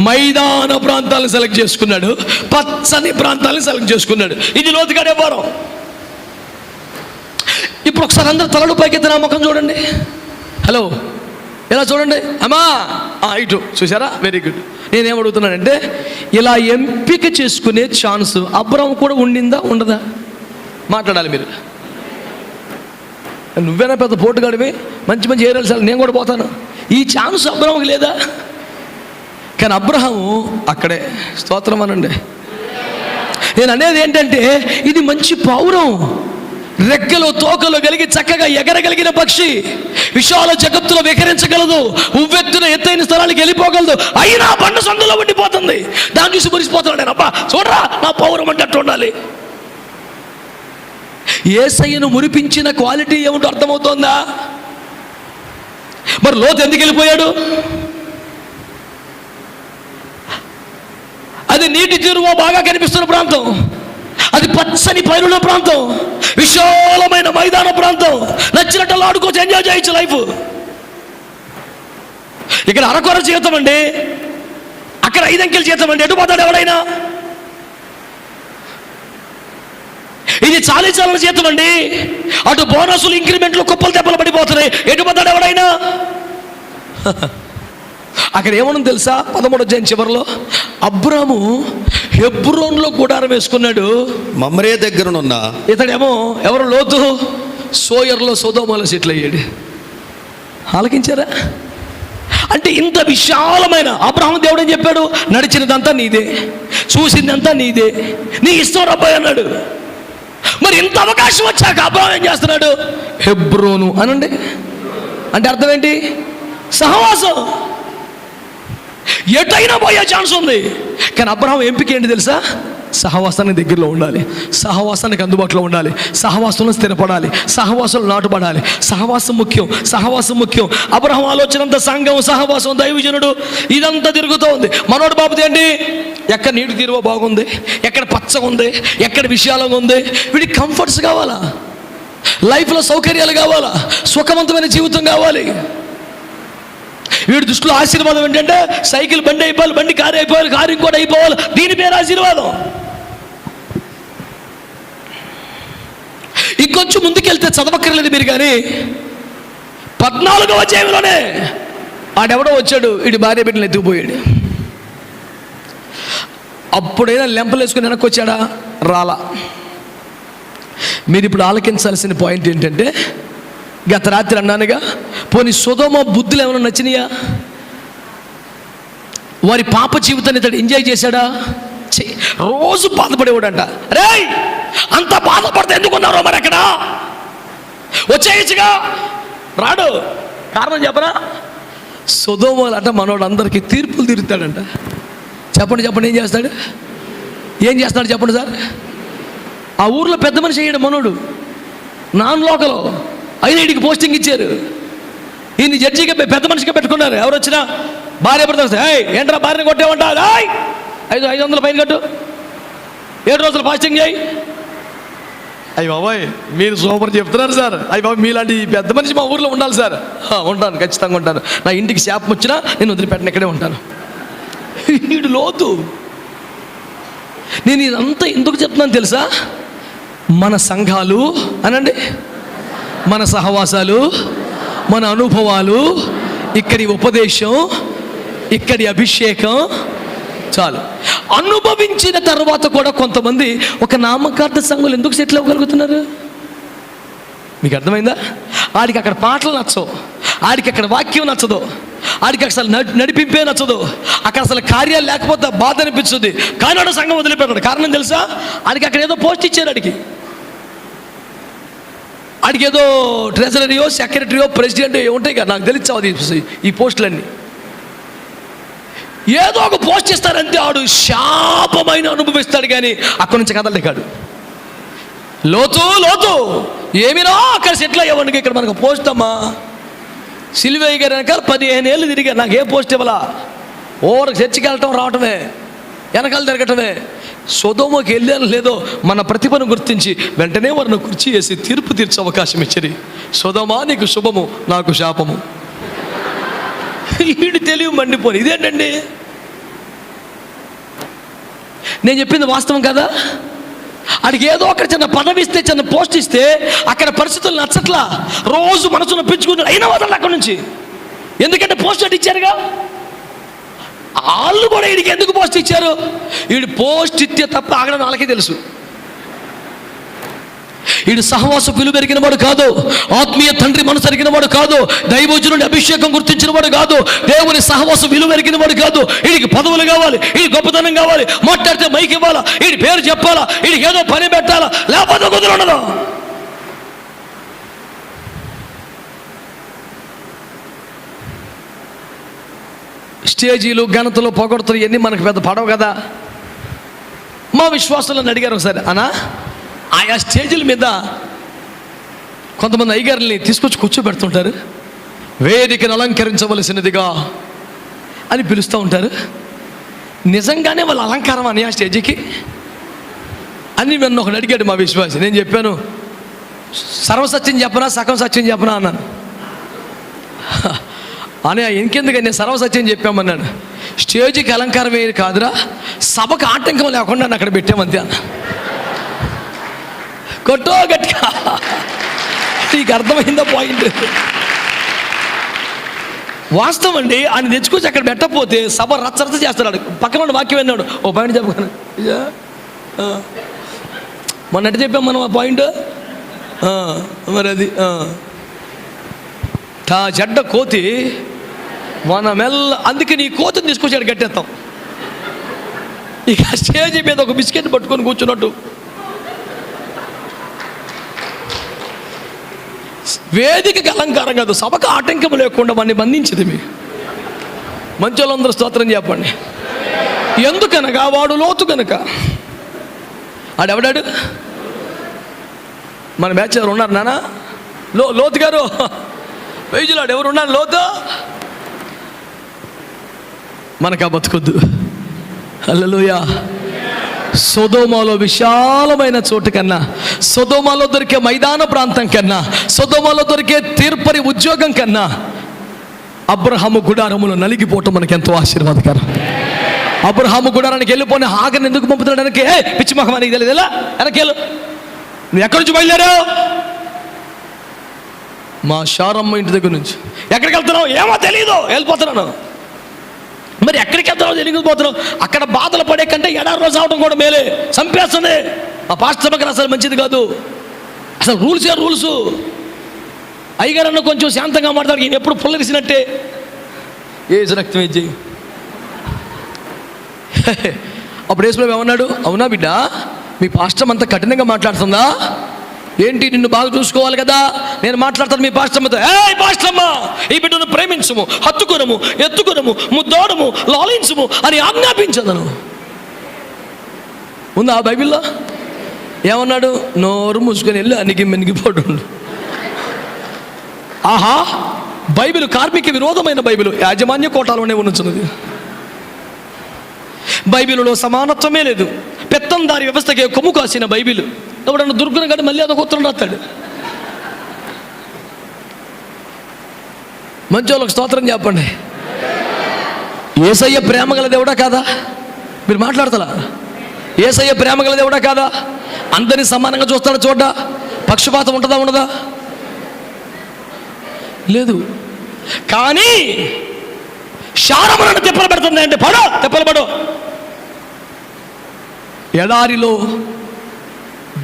మైదాన ప్రాంతాలను సెలెక్ట్ చేసుకున్నాడు, పచ్చని ప్రాంతాలను సెలెక్ట్ చేసుకున్నాడు. ఇది లోతుగాడే వారం. ఇప్పుడు ఒకసారి అందరు తలలు పైకెత్తిన ముఖం చూడండి. హలో, ఇలా చూడండి అమ్మా, ఇటు చూసారా? Very good. నేనేమడుగుతున్నానంటే, ఇలా ఎంపిక చేసుకునే ఛాన్స్ అబ్రహాం కూడా ఉండిందా, ఉండదా? మాట్లాడాలి మీరు. నువ్వేనా పెద్ద పోటుగాడివి, మంచి మంచి ఏరియాలు సార్, నేను కూడా పోతాను. ఈ ఛాన్స్ అబ్రహాంకి లేదా? కానీ అబ్రహాము అక్కడే. స్తోత్రం అనండి. నేను అనేది ఏంటంటే, ఇది మంచి పౌరం, రెక్కలు తోకలు కలిగి చక్కగా ఎగరగలిగిన పక్షి, విశాల జగత్తులో విహరించగలదు, ఉవ్వెత్తున ఎత్తైన స్థలానికి వెళ్ళిపోగలదు. అయినా బండ సందులో ఉండిపోతుంది. దాన్ని చూసి మురిసిపోతున్నాడు నేను. అబ్బా చూడరా, నా పౌరం అంటే అట్టు ఉండాలి. యేసయ్యను మురిపించిన క్వాలిటీ ఏమిటో అర్థమవుతోందా? మరి లోతు ఎందుకు వెళ్ళిపోయాడు? అది నీటి తీరువో బాగా కనిపిస్తున్న ప్రాంతం, అది పచ్చని పైరుల ప్రాంతం, విశాలమైన మైదాన ప్రాంతం, నచ్చినట్టు ఆడుకోవచ్చు, ఎంజాయ్ చేయొచ్చు లైఫ్. ఇక్కడ అరకొర జీతం అండి, అక్కడ 5 అంకెల జీతం అండి. ఎటు పోతాడు ఎవడైనా? ఇది చాలీ జీతం అండి, అటు బోనసులు ఇంక్రిమెంట్లు కుప్పలు దెబ్బలు పడిపోతున్నాయి. ఎటు పోతాడు ఎవడైనా? అక్కడ ఏమన్నా తెలుసా? 13వ అధ్యాయం చివరిలో అబ్రాము హెబ్రోన్లో గుడారం వేసుకున్నాడు, మమ్రే దగ్గరనున్న. ఇతడేమో ఎవరు? లోతు సోయర్లో సొదొమలో సెటిల్ అయ్యాడు. ఆలకించారా? అంటే ఇంత విశాలమైన అబ్రహాము దేవుడు ఏం చెప్పాడు? నడిచినదంతా నీదే, చూసిందంతా నీదే, నీ ఇష్టం రబ్బాయి అన్నాడు. మరి ఇంత అవకాశం వచ్చాక అబ్రహాం ఏం చేస్తున్నాడు? హెబ్రోను అనండి. అంటే అర్థం ఏంటి? సహవాసం. ఎటైనా పోయే ఛాన్స్ ఉంది. కానీ అబ్రహాం ఎంపిక ఏంటి తెలుసా? సహవాసానికి దగ్గరలో ఉండాలి, సహవాసానికి అందుబాటులో ఉండాలి, సహవాసంలో స్థిరపడాలి, సహవాసంలో నాటుపడాలి. సహవాసం ముఖ్యం, సహవాసం ముఖ్యం. అబ్రహాం ఆలోచన అంతా సంఘం, సహవాసం, దైవజనుడు, ఇదంతా తిరుగుతూ ఉంది. మనోడు బాబుది ఏంటి? ఎక్కడ నీటి తీరువో బాగుంది, ఎక్కడ పచ్చగా ఉంది, ఎక్కడ విశాలంగా ఉంది. వీడికి కంఫర్ట్స్ కావాలా, లైఫ్లో సౌకర్యాలు కావాలా, సుఖవంతమైన జీవితం కావాలి. వీడి దృష్టిలో ఆశీర్వాదం ఏంటంటే, సైకిల్ బండి అయిపోవాలి, బండి కారు అయిపోవాలి, కారు ఇంకోటి అయిపోవాలి. దీని పేరు ఆశీర్వాదం. ఇంకొంచెం ముందుకెళ్తే చదవక్కర్లేదు మీరు, కానీ 14వ అధ్యాయంలోనే ఆడెవడో వచ్చాడు, వీడి భార్య బిడ్డలు ఎత్తుకుపోయాడు. అప్పుడైనా లెంపలు వేసుకుని వెనక్కి వచ్చాడా? రాలా. మీరు ఇప్పుడు ఆలకించాల్సిన పాయింట్ ఏంటంటే, గత రాత్రి అన్నానుగా, పోనీ సొదొమ బుద్ధులు ఏమైనా నచ్చినాయా? వారి పాప జీవితాన్ని ఇతడు ఎంజాయ్ చేశాడా? రోజు బాధపడేవాడంట. రేయ్, అంత బాధపడితే ఎందుకున్నారో మరి అక్కడ వచ్చేయచ్చుగా. రాడు. కారణం చెప్పరా? సొదొమలో అంట మనోడు అందరికీ తీర్పులు తీరుతాడంట. చెప్పండి చెప్పండి, ఏం చేస్తాడు? ఏం చేస్తాడు చెప్పండి సార్? ఆ ఊర్లో పెద్ద మనిషి అయ్యాడు మనోడు, నాన్ లోకల్. అయినా వీడికి పోస్టింగ్ ఇచ్చారు. ఈయన జడ్జిగా పెద్ద మనిషిగా పెట్టుకున్నారు. ఎవరు వచ్చినా భార్య పడుతుంది. ఏంట్రా భార్యని కొట్టేవంట? 500 ఫైన్ కట్టు, 7 రోజులు ఫాస్టింగ్ చేయి. అయ్యి బాబాయ్ మీరు సూపర్ చెప్తున్నారు సార్. అయ్యి బాబాయ్ మీలాంటి పెద్ద మనిషి మా ఊర్లో ఉండాలి సార్. ఉంటాను, ఖచ్చితంగా ఉంటాను. నా ఇంటికి శాపం వచ్చినా నేను వదిలిపెట్టను, ఇక్కడే ఉంటాను. వీడు లోతు. నేను ఇదంతా ఎందుకు చెప్తున్నాను తెలుసా? మన సంఘాలు అనండి, మన సహవాసాలు, మన అనుభవాలు, ఇక్కడి ఉపదేశం, ఇక్కడి అభిషేకం చాలు. అనుభవించిన తర్వాత కూడా కొంతమంది ఒక నామకార్థ సంఘాలు ఎందుకు సెటిల్ అవ్వగలుగుతున్నారు? మీకు అర్థమైందా? ఆడికి అక్కడ పాటలు నచ్చవు, ఆడికి అక్కడ వాక్యం నచ్చదు, ఆడికి అసలు నడిపింపే నచ్చదు, అక్కడ అసలు కార్యాలు లేకపోతే బాధ అనిపిస్తుంది. కానీ వాడు సంఘం వదిలిపెట్టాడు. కారణం తెలుసా? ఆడికి అక్కడ ఏదో పోస్ట్ ఇచ్చారు. ఆడికి ఏదో ట్రెజరీయో, సెక్రటరీయో, ప్రెసిడెంట్ ఉంటాయి కదా, నాకు తెలియదు ఈ పోస్టులన్నీ. ఏదో ఒక పోస్ట్ ఇస్తారంటే ఆడు శాపమైన అనుభవిస్తాడు, కానీ అక్కడి నుంచి కదలలేకాడు. లోతు లోతు ఏమిరా అక్కడ సెటిల్ అయ్యేవాడికి ఇక్కడ మనకు పోస్ట్ అమ్మా. సిల్వయ్య గారు వెనకాల 15 ఏళ్ళు తిరిగా, నాకు ఏ పోస్ట్ ఇవ్వాలా? ఓరకు చర్చికి వెళ్ళటం రావటమే, వెనకాల తిరగటమే. సొదొమకి వెళ్ళాను లేదో మన ప్రతిభను గుర్తించి వెంటనే వారిని కుర్చీ వేసి తీర్పు తీర్చే అవకాశం ఇచ్చింది. సొదొమా నీకు శుభము, నాకు శాపము. వీడు తెలివి మండిపోయి. ఇదేంటండి? నేను చెప్పింది వాస్తవం కదా? అడిగి ఏదో ఒక చిన్న పదవి ఇస్తే, చిన్న పోస్ట్ ఇస్తే అక్కడ పరిస్థితులు నచ్చట్లా, రోజు మనసు నొప్పించుకుంటాడు. అయినా వదలరు అక్కడి నుంచి. ఎందుకంటే పోస్ట్ అటు ఇచ్చారుగా. వాళ్ళు కూడా వీడికి ఎందుకు పోస్ట్ ఇచ్చారు? వీడు పోస్ట్ ఇస్తే తప్ప ఆగడం వాళ్ళకే తెలుసు. వీడు సహవాస విలువ పెరిగిన వాడు కాదు, ఆత్మీయ తండ్రి మనసు ఎరిగిన వాడు కాదు, దైవజనుడి అభిషేకం గుర్తించిన వాడు కాదు, దేవుని సహవాస విలువ ఎరిగిన వాడు కాదు. వీడికి పదవులు కావాలి, వీడి గొప్పతనం కావాలి, మాట్లాడితే మైక్ ఇవ్వాలా, వీడి పేరు చెప్పాలా, వీడికి ఏదో పని పెట్టాలా, లేకపోతే కుదరదు. స్టేజీలు, ఘనతలు, పొగడతలు ఇవన్నీ మనకు పెద్ద పడవు కదా. మా విశ్వాసాలను అడిగారు ఒకసారి, అన్నా ఆయా స్టేజీల మీద కొంతమంది అయ్యగారుల్ని తీసుకొచ్చి కూర్చోబెడుతుంటారు. వేదికను అలంకరించవలసినదిగా అని పిలుస్తూ ఉంటారు. నిజంగానే వాళ్ళ అలంకారం అని ఆ స్టేజీకి అని నన్ను ఒకడు అడిగాడు మా విశ్వాసి. నేను చెప్పాను, సర్వసత్యం చెప్పనా, సగం సత్యం చెప్పనా అన్నాను. అని ఇంకెందుకని నేను సర్వసత్యం చెప్పామన్నాడు. స్టేజీకి అలంకారం ఏది కాదురా, సభకు ఆటంకం లేకుండా నన్ను అక్కడ పెట్టామంతే అన్న. కొట్టో గట్టిగా. నీకు అర్థమైందా పాయింట్? వాస్తవం అండి. ఆయన తెచ్చుకొచ్చి అక్కడ పెట్టకపోతే సభ రచ్చరచ్చ చేస్తున్నాడు. పక్కన వాక్యం విన్నాడు. ఓ పాయింట్ చెప్పుకోను, మొన్న ఎట్ట చెప్పాం మనం ఆ పాయింట్. మరి అది చెడ్డ కోతి మన మెల్ల, అందుకే నీ కోతిని తీసుకొచ్చాడు గట్టేస్తాం. ఇక స్టేజీ మీద ఒక బిస్కెట్ పట్టుకొని కూర్చున్నట్టు. వేదికకి అలంకారం కాదు, సభకు ఆటంకం లేకుండా వాడిని బంధించింది. మీ మంచి వాళ్ళందరూ స్తోత్రం చెప్పండి. ఎందుకనగా వాడు లోతు కనుక. ఆడెవడాడు? మన బ్యాచ్ ఎవరు ఉన్నారు నాన్న? లోతు గారు వైద్యులాడు ఎవరు ఉన్నారు? లోతు మనకు ఆ బతుకొద్దు. హల్లెలూయా. సొదొమలో విశాలమైన చోటు కన్నా, సొదొమలో దొరికే మైదాన ప్రాంతం కన్నా, సొదొమలో దొరికే తీర్పరి ఉద్యోగం కన్నా అబ్రహాము గుడారములో నలిగిపోవటం మనకి ఎంతో ఆశీర్వాదకరం. అబ్రహాము గుడారానికి వెళ్ళిపోయిన హాగర్ని ఎందుకు పంపుతున్నాడు? వెనక్కి పిచ్చి మహమా, నీకు తెలియదు ఎలా వెనకేళ్ళు? నువ్వు ఎక్కడి నుంచి బయలుదేరావు? మా శారమ్మ ఇంటి దగ్గర నుంచి. ఎక్కడికి వెళ్తున్నావు? ఏమో తెలీదు, వెళ్ళిపోతున్నాను. మరి ఎక్కడికి వెళ్తున్నావు? తెలియకపోతున్నావు. అక్కడ బాధలు పడే కంటే ఎడారి రోజు అవడం కూడా మేలే. చంపేస్తుంది. ఆ పాస్టర్ దగ్గర అసలు మంచిది కాదు. అసలు రూల్స్. అయ్యగారన్న కొంచెం శాంతంగా మాట్లాడు. ఈయన ఎప్పుడు పుల్లరిసినట్టే ఏసు రక్తం ఏం చేయి. అప్పుడు యేసుప్రభువు ఏమన్నాడు? అవునా బిడ్డ, మీ పాస్టర్ అంతా కఠినంగా మాట్లాడుతుందా ఏంటి? నిన్ను బాగా చూసుకోవాలి కదా. నేను మాట్లాడతాను మీ పాస్టమ్మతో. ఏ పాస్టమ్మ, ఈ బిడ్డను ప్రేమించము, హత్తుకొనము, ఎత్తుకొనము, ముద్దోడము, లాలించము అని ఆజ్ఞాపించదను. ఉందా ఆ బైబిల్లో? ఏమన్నాడు? నోరు మూసుకొని వెళ్ళి అనికి మెనిగిపోడు. ఆహా, బైబిల్ కార్మిక విరోధమైన బైబిల్, యాజమాన్య కోటాలోనే ఉన్నది. బైబిల్లో సమానత్వమే లేదు. పెత్తందారి వ్యవస్థకే కొమ్ము కాసిన బైబిల్. ఎవడన్నా దుర్గున కానీ మళ్ళీ అదొక ఉత్తరం రాస్తాడు. మంచి వాళ్ళకి స్తోత్రం చెప్పండి. యేసయ్య ప్రేమ గల దేవుడా కాదా? మీరు మాట్లాడతలా? యేసయ్య ప్రేమ గల దేవుడా కాదా? అందరినీ సమానంగా చూస్తాడా? చూడ్డా? పక్షపాతం ఉంటుందా? ఉండదా? లేదు. కానీ శారములను తిప్పలు పెడుతుంది అంటే పడో తిప్పలు పడో. ఎడారిలో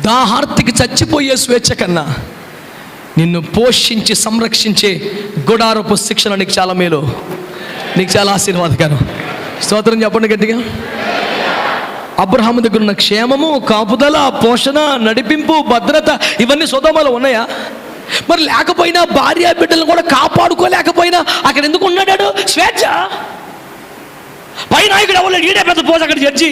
దాహార్తికి చచ్చిపోయే స్వేచ్ఛ కన్నా నిన్ను పోషించి సంరక్షించే గుడారపు శిక్షణ నీకు చాలా మేలు, నీకు చాలా ఆశీర్వాదకరం. స్తోత్రం చెప్పండి గట్టిగా. అబ్రహాము దగ్గర ఉన్న క్షేమము, కాపుదల, పోషణ, నడిపింపు, భద్రత ఇవన్నీ సొదొమలో ఉన్నాయా? మరి లేకపోయినా భార్య బిడ్డలను కూడా కాపాడుకోలేకపోయినా అక్కడ ఎందుకు ఉన్నాడు? స్వేచ్ఛ. పైన ఇక్కడ ఎవరు ఈడే పెద్ద పోజు అక్కడ జడ్జి.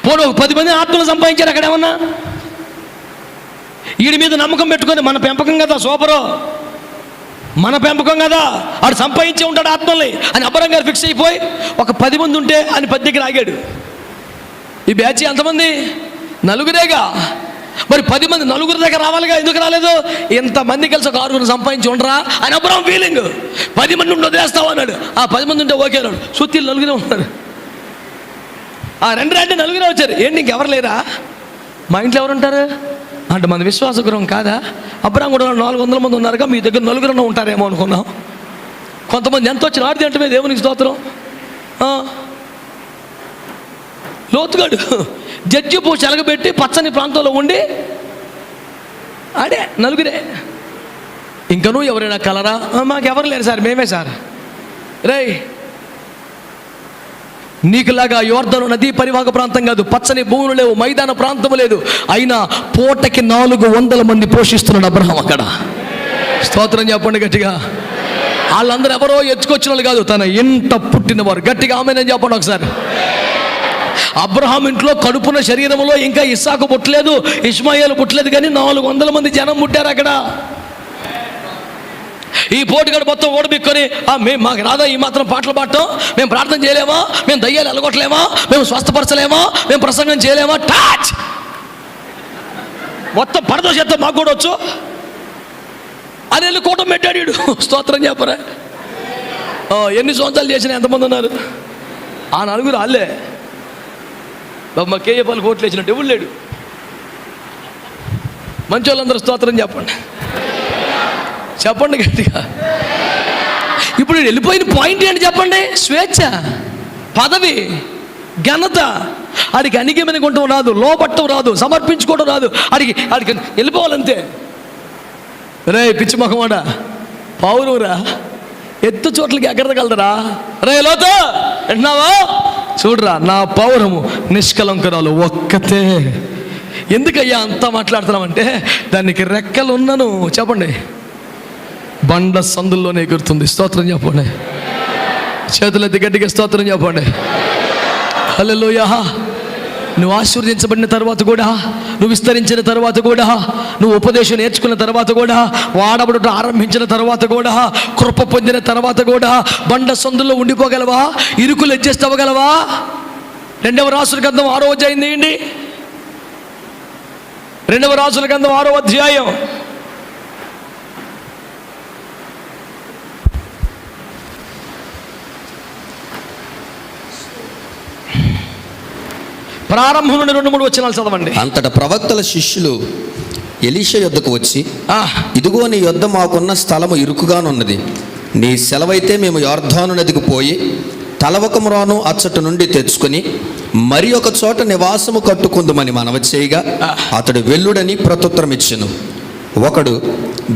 పోను 10 మంది ఆత్మలు సంపాదించారు అక్కడ. ఏమన్నా వీడి మీద నమ్మకం పెట్టుకొని మన పెంపకం కదా సూపరు, మన పెంపకం కదా, ఆడు సంపాదించే ఉంటాడు ఆత్మల్ని అని అబ్రహాం గారు ఫిక్స్ అయిపోయి ఒక 10 మంది ఉంటే అని 10 దగ్గర ఆగాడు. ఈ బ్యాచ్ ఎంతమంది? 4గురేగా. మరి 10 మంది 4గురి దగ్గర రావాలిగా, ఎందుకు రాలేదు? ఇంతమంది కలిసి ఒక 6గురు సంపాదించి ఉండరా అని అబ్రహాం ఫీలింగ్. 10 మంది ఉండి వదిలేస్తావు అన్నాడు. ఆ 10 మంది ఉంటే ఓకే అన్నాడు. సుత్తిలు 4గురే ఉన్నారు. ఆ 2 అంటే 4గురే వచ్చారు. ఏంటి ఇంకెవరు లేరా? మా ఇంట్లో ఎవరు ఉంటారు అంటే మన విశ్వాస గృహం కాదా? అబ్రహాం కూడా 400 మంది ఉన్నారుగా, మీ దగ్గర 4గురు ఉంటారేమో అనుకున్నాం. కొంతమంది ఎంత వచ్చిన ఆడిది అంటే దేవునికి స్తోత్రం. లోతుగాడు జడ్జి పోసి ఎలగబెట్టి పచ్చని ప్రాంతంలో ఉండి ఆడే 4గురే. ఇంకనూ ఎవరైనా కలరా? మాకెవరు లేరు సార్, మేమే సార్. రేయ్, నీకులాగా యోర్దను నదీ పరివాహక ప్రాంతం కాదు, పచ్చని భూములు లేవు, మైదాన ప్రాంతం లేదు, అయినా పూటకి 400 మంది పోషిస్తున్నాడు అబ్రహాం అక్కడ. స్తోత్రం చెప్పండి గట్టిగా. వాళ్ళందరూ ఎవరో ఎత్తుకొచ్చిన వాళ్ళు కాదు, తన ఇంట పుట్టినవారు. గట్టిగా ఆమేనని చెప్పండి ఒకసారి. అబ్రహాం ఇంట్లో కడుపున శరీరంలో ఇంకా ఇస్సాకు పుట్టలేదు, ఇష్మాయేలు పుట్టలేదు, కానీ 400 మంది జనం పుట్టారు అక్కడ. ఈ పోటీగాడు మొత్తం ఓడిపిక్కొని మేము మాకు రాదా ఈ మాత్రం పాటలు పాడటం, మేము ప్రార్థన చేయలేమా, మేము దయ్యాలు ఎలగొట్టలేమా, మేము స్వస్థపరచలేమా, మేము ప్రసంగం చేయలేమా, టాచ్ మొత్తం పడదో చేద్దాం మాకు కూడా వచ్చు అని వెళ్ళి కూటం పెట్టాడు. స్తోత్రం చెప్పరా. ఎన్ని సంవత్సరాలు చేసినా ఎంతమంది ఉన్నారు? ఆ 4గురు వాళ్ళే. మా కేఏపాలు కోట్లు వేసినట్టు ఎవరు లేడు. మంచి వాళ్ళందరూ స్తోత్రం చెప్పండి, చెప్పండి గట్టిగా. ఇప్పుడు వెళ్ళిపోయిన పాయింట్ ఏంటి చెప్పండి? స్వేచ్ఛ, పదవి, ఘనత. ఆడికి అణిగిమనిగొంటం రాదు, లోపట్టం రాదు, సమర్పించుకోవడం రాదు. ఆడికి వెళ్ళిపోవాలంతే. రే పిచ్చి మొహమాడా, పౌరురా, ఎత్తు చోట్లకి ఎక్కడగలరా? రే లోతో వింటున్నావా? చూడరా, నా పౌరము నిష్కలంకరాలు ఒక్కతే. ఎందుకయ్యా అంతా మాట్లాడుతున్నామంటే దానికి రెక్కలు ఉన్నను. చెప్పండి, బండ సందుల్లోనే ఎగురుతుంది. స్తోత్రం చెప్పండి. చేతులెత్తి గట్టిగా స్తోత్రం చెప్పండి. హల్లెలూయా. నువ్వు ఆశీర్వదించబడిన తర్వాత కూడా, నువ్వు విస్తరించిన తర్వాత కూడా, నువ్వు ఉపదేశం నేర్చుకున్న తర్వాత కూడా, వాడబడుట ఆరంభించిన తర్వాత కూడా, కృప పొందిన తర్వాత కూడా బండ సందుల్లో ఉండిపోగలవా? ఇరుకులు అడ్జస్ట్ అవ్వగలవా? 2వ రాసుల గ్రంథం 6వ అధ్యాయం తీయండి. 2వ రాసుల గ్రంథం 6వ అధ్యాయం. ప్రారంభం నుండి 2-3 వచనాలు చదవండి. అంతటా ప్రవక్తల శిష్యులు ఎలీషా యొద్దకు వచ్చి, ఇదిగో నీ యొద్ద మాకున్న స్థలము ఇరుకుగానున్నది, నీ సెలవైతే మేము యొర్దాను నదికి పోయి తలవకమురాను అచ్చటి నుండి తెచ్చుకొని మరి ఒక చోట నివాసము కట్టుకుందుమని మనవి చేయగా అతడు వెల్లుడని ప్రత్యుత్తరం ఇచ్చెను. ఒకడు,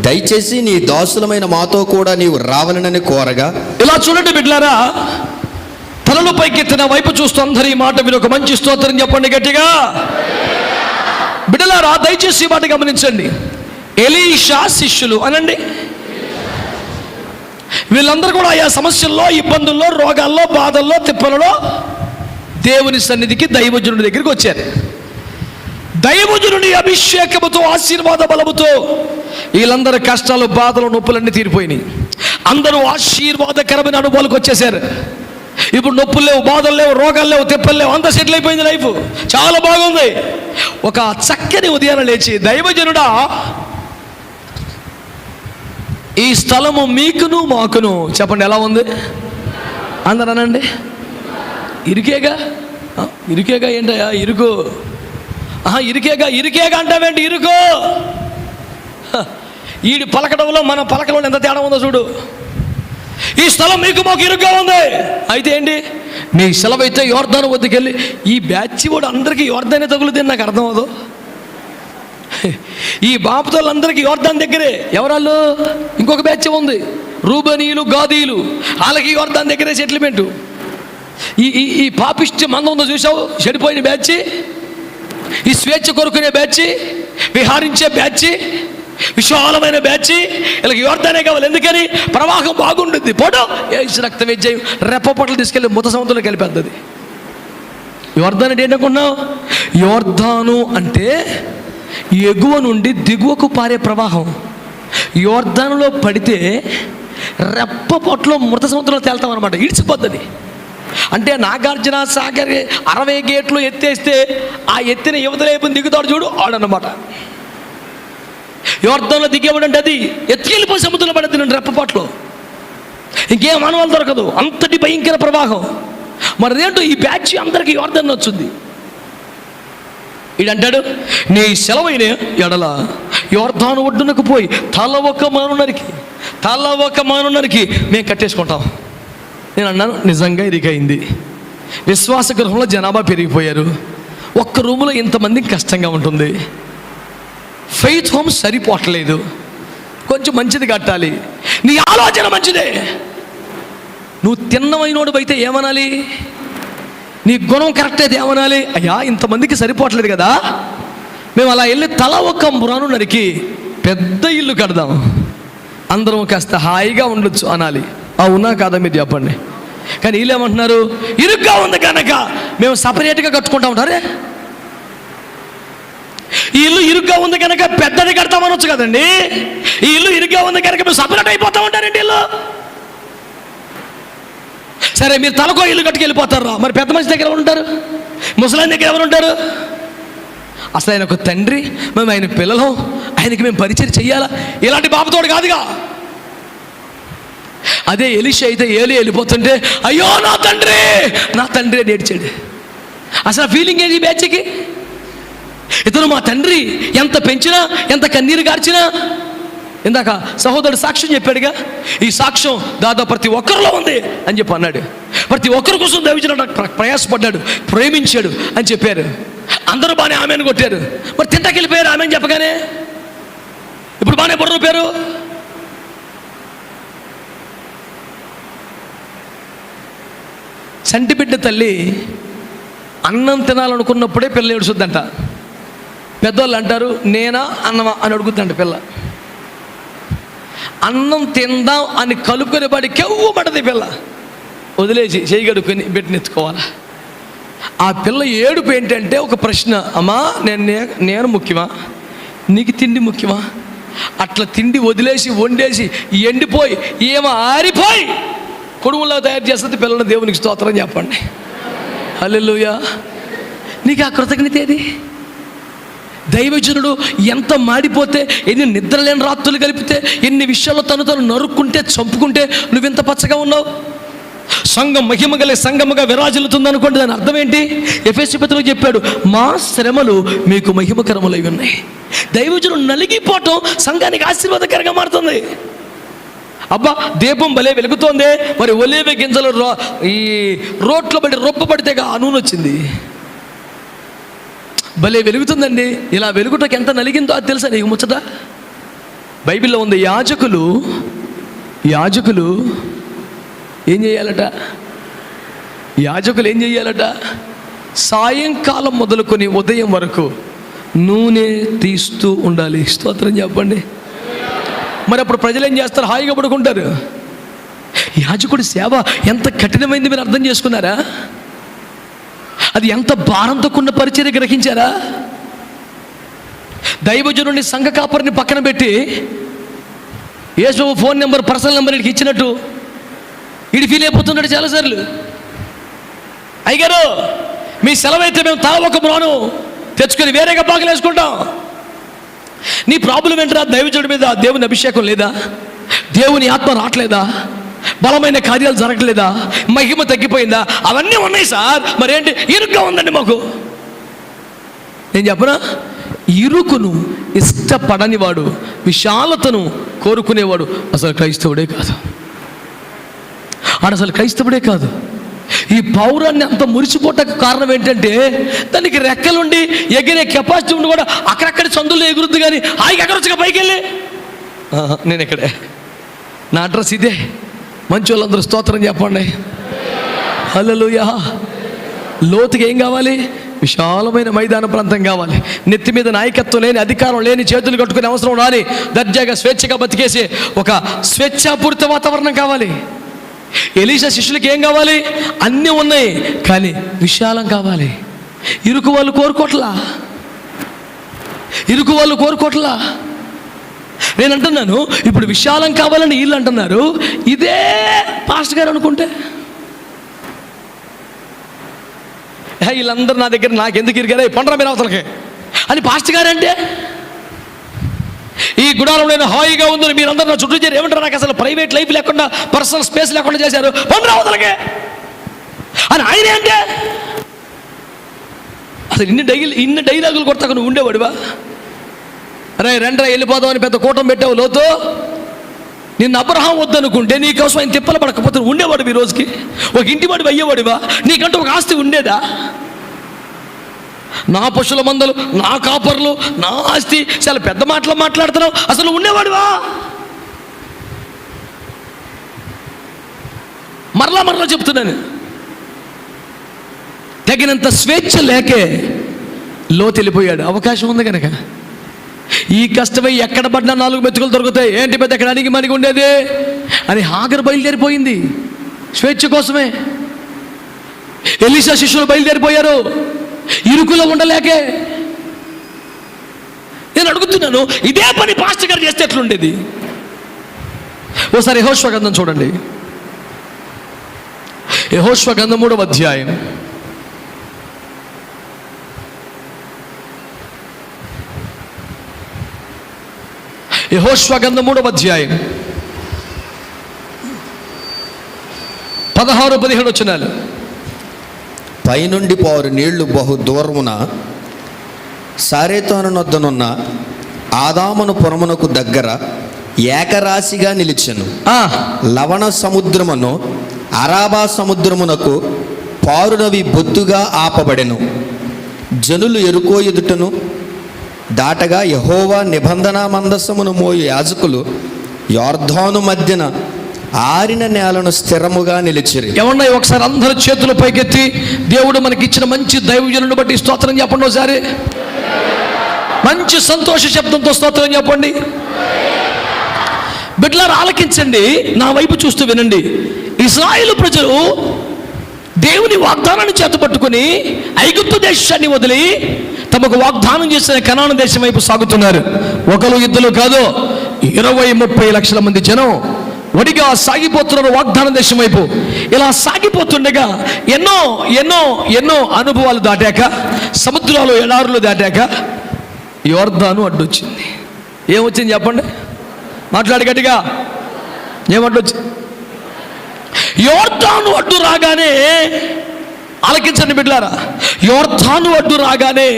దయచేసి నీ దాసులమైన మాతో కూడా నీవు రావాలనని కోరగా. ఇలా చూడండి బిడ్డలారా, తలలు పైకెత్తిన వైపు చూస్తూ అందరూ ఈ మాట మీరు ఒక మంచి స్తోత్రం చెప్పండి గట్టిగా. బిడ్డలారా, దయచేసి ఈ మాట గమనించండి. ఎలీషా శిష్యులు అనండి. వీళ్ళందరూ కూడా ఆయా సమస్యల్లో, ఇబ్బందుల్లో, రోగాల్లో, బాధల్లో, తిప్పలలో దేవుని సన్నిధికి దైవజనుడి దగ్గరికి వచ్చారు. దైవజనుడి అభిషేకముతో, ఆశీర్వాద బలముతో వీళ్ళందరూ కష్టాలు, బాధలు, నొప్పులన్నీ తీరిపోయినాయి. అందరూ ఆశీర్వాదకరమైన అనుభవాలకు వచ్చేసారు. ఇప్పుడు నొప్పులు లేవు, బాధలు లేవు, రోగాలు లేవు, తిప్పలు లేవు, అంతా సెటిల్ అయిపోయింది లైఫ్, చాలా బాగుంది. ఒక చక్కని ఉదయాన లేచి, దైవజనుడా ఈ స్థలము మీకును మాకును చెప్పండి ఎలా ఉంది అందరూ అనండి. ఇరికేగా ఇరికేగా ఏంటయ్యా ఇరుకు, ఇరికేగా అంటావేంటి ఇరుకు. ఈడి పలకడంలో మన పలకడంలో ఎంత తేడా ఉందో చూడు. ఈ స్థలం మీకు మాకు ఇరుగ్గా ఉంది. అయితే ఏంటి, నీ సెలవైతే యోర్దాను వద్దకు వెళ్ళి, ఈ బ్యాచ్ కూడా అందరికీ యోర్దానే తగులుతుంది, నాకు అర్థం అవదు. ఈ బాపుతోళ్ళందరికీ యోర్దాన్ దగ్గరే. ఎవరాళ్ళు? ఇంకొక బ్యాచ్ ఉంది, రూబనీయులు, గాదీయులు, వాళ్ళకి యోర్దాన్ దగ్గరే సెటిల్మెంటు. ఈ పాపిష్టి మంద ఉందో చూసావు, చెడిపోయిన బ్యాచ్, ఈ స్వేచ్ఛ కొరుకునే బ్యాచ్, విహారించే బ్యాచ్, విశాలమైన బ్యాచ్, వీళ్ళకి యోర్దానే కావాలి. ఎందుకని? ప్రవాహం బాగుంటుంది. పోటో ఏసు రక్త విజయం రెప్పపట్లు తీసుకెళ్ళి ముత సముద్రంలోకి వెళ్ళిపోద్ది. యోర్దాన్ అంటే ఏంటనుకున్నావు? యోర్దాను అంటే ఎగువ నుండి దిగువకు పారే ప్రవాహం. యోర్దానులో పడితే రెప్పపట్లో మృత సముద్రంలో తేల్తాం అనమాట, ఇడిచిపోద్ది. అంటే నాగార్జున సాగర్ 60 గేట్లు ఎత్తేస్తే ఆ ఎత్తిన యువతలేపుని దిగుతాడు చూడు, ఆడనమాట. యోర్దాన్లో దిగేవాడంటే అది ఎత్తుకెళ్ళిపోయి సముద్రంలో పడద్దు నేను రెప్పపాట్లో, ఇంకేం మానవాళ్ళు దొరకదు, అంతటి భయంకర ప్రవాహం. మరి ఏంటో ఈ బ్యాచ్ అందరికీ యోర్దాన్ వచ్చింది. ఈడంటాడు, నీ సెలవైన ఎడల యోర్దాను ఒడ్డునకు పోయి తల ఒక మాను నరికి మేము కట్టేసుకుంటాం. నేను అన్నాను, నిజంగా ఇరికైంది. విశ్వాస గృహంలో జనాభా పెరిగిపోయారు, ఒక్క రూములో ఇంతమందికి కష్టంగా ఉంటుంది. ఫెయిత్ హోమ్ సరిపోవట్లేదు, కొంచెం మంచిది కట్టాలి. నీ ఆలోచన మంచిదే, నువ్వు తిన్నమైనోడు అయితే ఏమనాలి? నీ గుణం కరెక్ట్ అయితే ఏమనాలి? అయ్యా ఇంతమందికి సరిపోవట్లేదు కదా, మేము అలా వెళ్ళి తల ఒక్క మురాను నరికి పెద్ద ఇల్లు కడదాం, అందరం కాస్త హాయిగా ఉండొచ్చు అనాలి. అవునా కాదా మీరు చెప్పండి. కానీ వీళ్ళు ఏమంటున్నారు, ఇరుగ్గా ఉంది కనుక మేము సపరేట్గా కట్టుకుంటా ఉంటారే. ఈ ఇల్లు ఇరుగ్గా ఉంది కనుక పెద్దది కడతామనొచ్చు కదండి. ఈ ఇల్లు ఇరుగ్గా ఉంది కనుక మేము సపరేట్ అయిపోతా ఉంటారండి ఇల్లు. సరే మీరు తలకో ఇల్లు కట్టుకెళ్ళిపోతారు, మరి పెద్ద మనిషి దగ్గర ఎవరు ఉంటారు? ముసలాయన దగ్గర ఎవరు ఉంటారు? అసలు ఆయన ఒక తండ్రి, మేము ఆయన పిల్లలు, ఆయనకి మేము పరిచయం చెయ్యాలా? ఇలాంటి బాబుతోడు కాదుగా. అదే ఎలీషా అయితే వెళ్ళిపోతుంటే అయ్యో నా తండ్రి అని ఏడ్చాడు. అసలు ఫీలింగ్ ఏంటి ఈ బ్యాచ్కి? ఇతను మా తండ్రి, ఎంత పెంచినా ఎంత కన్నీరు గార్చినా. ఇందాక సహోదరుడు సాక్ష్యం చెప్పాడుగా, ఈ సాక్ష్యం దాదాపు ప్రతి ఒక్కరిలో ఉంది అని చెప్పి అన్నాడు. ప్రతి ఒక్కరి కోసం దైవజనుడు ప్రయాసపడ్డాడు, ప్రేమించాడు అని చెప్పారు. అందరూ బాగానే ఆమెను కొట్టారు, మరి తింటాకి వెళ్ళిపోయారు ఆమెను చెప్పగానే. ఇప్పుడు బాగానే బుర్ర పేరు. చంటిబిడ్డ తల్లి అన్నం తినాలనుకున్నప్పుడే పిల్ల ఏడుస్తుందంట. పెద్దవాళ్ళు అంటారు, నేనా అన్నమా అని అడుగుతుందంట పిల్ల. అన్నం తిందాం అని కలుపుకొని పడి కెవ్వు పడది పిల్ల, వదిలేసి చేయగడుకొని బిడ్డనెత్తుకోవాలా. ఆ పిల్ల ఏడుపు ఏంటంటే ఒక ప్రశ్న, అమ్మా నేను ముఖ్యమా, నీకు తిండి ముఖ్యమా? అట్లా తిండి వదిలేసి వండేసి ఎండిపోయి ఏమో ఆరిపోయి కొడుకులా తయారు చేస్తుంది పిల్లల. దేవునికి స్తోత్రం చెప్పండి, హల్లెలూయా. నీకు ఆ కృతజ్ఞత ఏది? దైవజనుడు ఎంత మాడిపోతే, ఎన్ని నిద్రలేని రాత్రులు కలిపితే, ఎన్ని విషయాల్లో తను నరుక్కుంటే చంపుకుంటే నువ్వెంత పచ్చగా ఉన్నావు. సంఘం మహిమ గల సంఘముగా విరాజిల్లుతుంది అనుకోండి. దాని అర్థం ఏంటి? ఎఫెసీ పత్రికలో చెప్పాడు, మా శ్రమలు మీకు మహిమకరములై ఉన్నాయి. దైవజనుడు నలిగిపోవటం సంఘానికి ఆశీర్వాదకరంగా మారుతుంది. అబ్బా దీపం భలే వెలుగుతోంది, మరి ఒలేవ గింజలు ఈ రోట్లో పడి రొప్పబడితే ఆ నూనె వచ్చింది, భలే వెలుగుతుందండి. ఇలా వెలుగుటకు ఎంత నలిగిందో అది తెలుసా నీకు ముచ్చట? బైబిల్లో ఉంది, యాజకులు ఏం చేయాలట? యాజకులు ఏం చేయాలట? సాయంకాలం మొదలుకొని ఉదయం వరకు నూనె తీస్తూ ఉండాలి. స్తోత్రం చెప్పండి. మరి అప్పుడు ప్రజలు ఏం చేస్తారు? హాయిగా పడుకుంటారు. యాజకుడి సేవ ఎంత కఠినమైంది మీరు అర్థం చేసుకున్నారా? అది ఎంత భారంతో కూడిన పరిచర్య గ్రహించారా? దైవజనుడిని సంఘ కాపరిని పక్కన పెట్టి యేసు ఫోన్ నెంబర్ పర్సనల్ నెంబర్ ఇచ్చినట్టు ఇడి ఫీల్ అయిపోతున్నాడు చాలాసార్లు. అయ్యగారు మీ సెలవైతే మేము తల ఒక మ్రాను తెచ్చుకొని వేరేగా పాకలు వేసుకుంటాం. నీ ప్రాబ్లం ఏంటరా? దైవజనుడి మీద దేవుని అభిషేకం లేదా? దేవుని ఆత్మ రావట్లేదా? బలమైన కార్యాలు జరగట్లేదా? మహిమ తగ్గిపోయిందా? అవన్నీ ఉన్నాయి సార్. మరేంటి? ఇరుగ్గా ఉందండి మాకు. నేను చెప్పనా, ఇరుకును ఇష్టపడని వాడు, విశాలతను కోరుకునేవాడు అసలు క్రైస్తవుడే కాదు. అసలు క్రైస్తవుడే కాదు. ఈ పౌరాన్ని అంత మురిసిపోటకు కారణం ఏంటంటే దానికి రెక్కలుండి ఎగిరే కెపాసిటీ ఉండి కూడా అక్కడక్కడ సందుల్లో ఎగురుద్దు. కానీ హాయిగా ఎగరొచ్చుగా పైకి వెళ్ళి, నేను ఇక్కడే, నా అడ్రస్ ఇదే. మంచి వాళ్ళందరూ స్తోత్రం చెప్పండి. హల్లెలూయా. లోతుగా ఏం కావాలి? విశాలమైన మైదాన ప్రాంతం కావాలి. నెత్తి మీద నాయకత్వం లేని, అధికారం లేని, చేతులు కట్టుకునే అవసరం రాని, దర్జాగా స్వేచ్ఛగా బతికేసే ఒక స్వేచ్ఛాపూరిత వాతావరణం కావాలి. ఎలీషా శిష్యులకి ఏం కావాలి? అన్నీ ఉన్నాయి, కానీ విశాలం కావాలి. ఇరుకు వాళ్ళు కోరుకోట్లా. నేను అంటున్నాను, ఇప్పుడు విశాలం కావాలని వీళ్ళు అంటున్నారు. ఇదే పాస్టర్ గారు అనుకుంటే, వీళ్ళందరూ నా దగ్గర నాకెందుకు ఇరిగారే, పండ్రా మీరు అవతలకి అని పాస్టర్ గారు అంటే, ఈ గుడారం నేను హాయిగా ఉందని మీరందరూ నా చుట్టూ చేరి ఏమంటారు? నాకు అసలు ప్రైవేట్ లైఫ్ లేకుండా, పర్సనల్ స్పేస్ లేకుండా చేశారు, పండ్రా అవతలకి అని ఆయనే అంటే, అసలు ఇన్ని డైలాగులు కొడతాక నువ్వు ఉండేవాడివా? అరే రెండ్రా వెళ్ళిపోదాం అని పెద్ద కూటం పెట్టావు లోతు. నిన్ను అబ్రహాం వద్దనుకుంటే నీకోసం ఆయన తిప్పలు పడకపోతే ఉండేవాడు. ఈ రోజుకి ఒక ఇంటి వాడివి అయ్యేవాడివా? నీకంటూ ఒక ఆస్తి ఉండేదా? నా పశువుల మందలు, నా కాపర్లు, నా ఆస్తి, చాలా పెద్ద మాటలు మాట్లాడుతున్నావు. అసలు ఉండేవాడివా? మరలా చెప్తున్నాను, తగినంత స్వేచ్ఛ లేకే లోతు వెళ్ళిపోయాడు. అవకాశం ఉంది కనుక. ఈ కష్టమై ఎక్కడ పడినా 4 మెతుకులు దొరుకుతాయి, ఏంటి పెద్ద ఎక్కడ అడిగి మణిగి ఉండేది అని హాగరు బయలుదేరిపోయింది స్వేచ్ఛ కోసమే. ఎలీషా శిష్యులు బయలుదేరిపోయారు ఇరుకులో ఉండలేకే. నేను అడుగుతున్నాను, ఇదే పని పాస్టర్ గారు చేస్తే ఎట్లుండేది? ఓసారి యెహోషువ గ్రంథం చూడండి. యెహోషువ గ్రంథం 3వ అధ్యాయం. యెహోషువ గ్రంథం 3వ అధ్యాయం 16-17 వచనాలు. పైనుండి పారు నీళ్లు బహు దూరమున సారేతోను నొద్దనున్న ఆదామును పురమునకు దగ్గర ఏకరాశిగా నిలిచెను. లవణ సముద్రమును అరాబా సముద్రమునకు పారునవి బొత్తుగా ఆపబడెను. జనులు ఎరుకో ఎదుటను దాటగా యెహోవా నిబంధన మందసమును మోయు యాజకులు యొర్దాను మధ్యన ఆరిన నేలను స్థిరముగా నిలిచిరి. ఏమన్నా ఒకసారి అందరూ చేతులు పైకెత్తి దేవుడు మనకి ఇచ్చిన మంచి దైవజనులను బట్టి స్తోత్రం చెప్పండి. ఒకసారి మంచి సంతోష శబ్దంతో స్తోత్రం చెప్పండి. బిడ్డలారా ఆలకించండి, నా వైపు చూస్తూ వినండి. ఇశ్రాయేలు ప్రజలు దేవుని వాగ్దానాన్ని చేతపట్టుకుని ఐగుప్తు దేశాన్ని వదిలి తమకు వాగ్దానం చేసిన కనాను దేశం వైపు సాగుతున్నారు. ఒకరు ఇద్దరు కాదు, 20-30 లక్షల మంది జనం వడిగా సాగిపోతున్నారు వాగ్దాన దేశం వైపు. ఇలా సాగిపోతుండగా ఎన్నో ఎన్నో ఎన్నో అనుభవాలు దాటాక, సముద్రాలు ఎడారులు దాటాక యోర్దాను అడ్డొచ్చింది. ఏమొచ్చింది చెప్పండి? మాట్లాడి గట్టిగా. ఏమడ్డొచ్చింది? యోర్దాను అడ్డు రాగానే, ఆలకించండి బిడ్డలారా, యోర్దాను అడ్డు రాగానే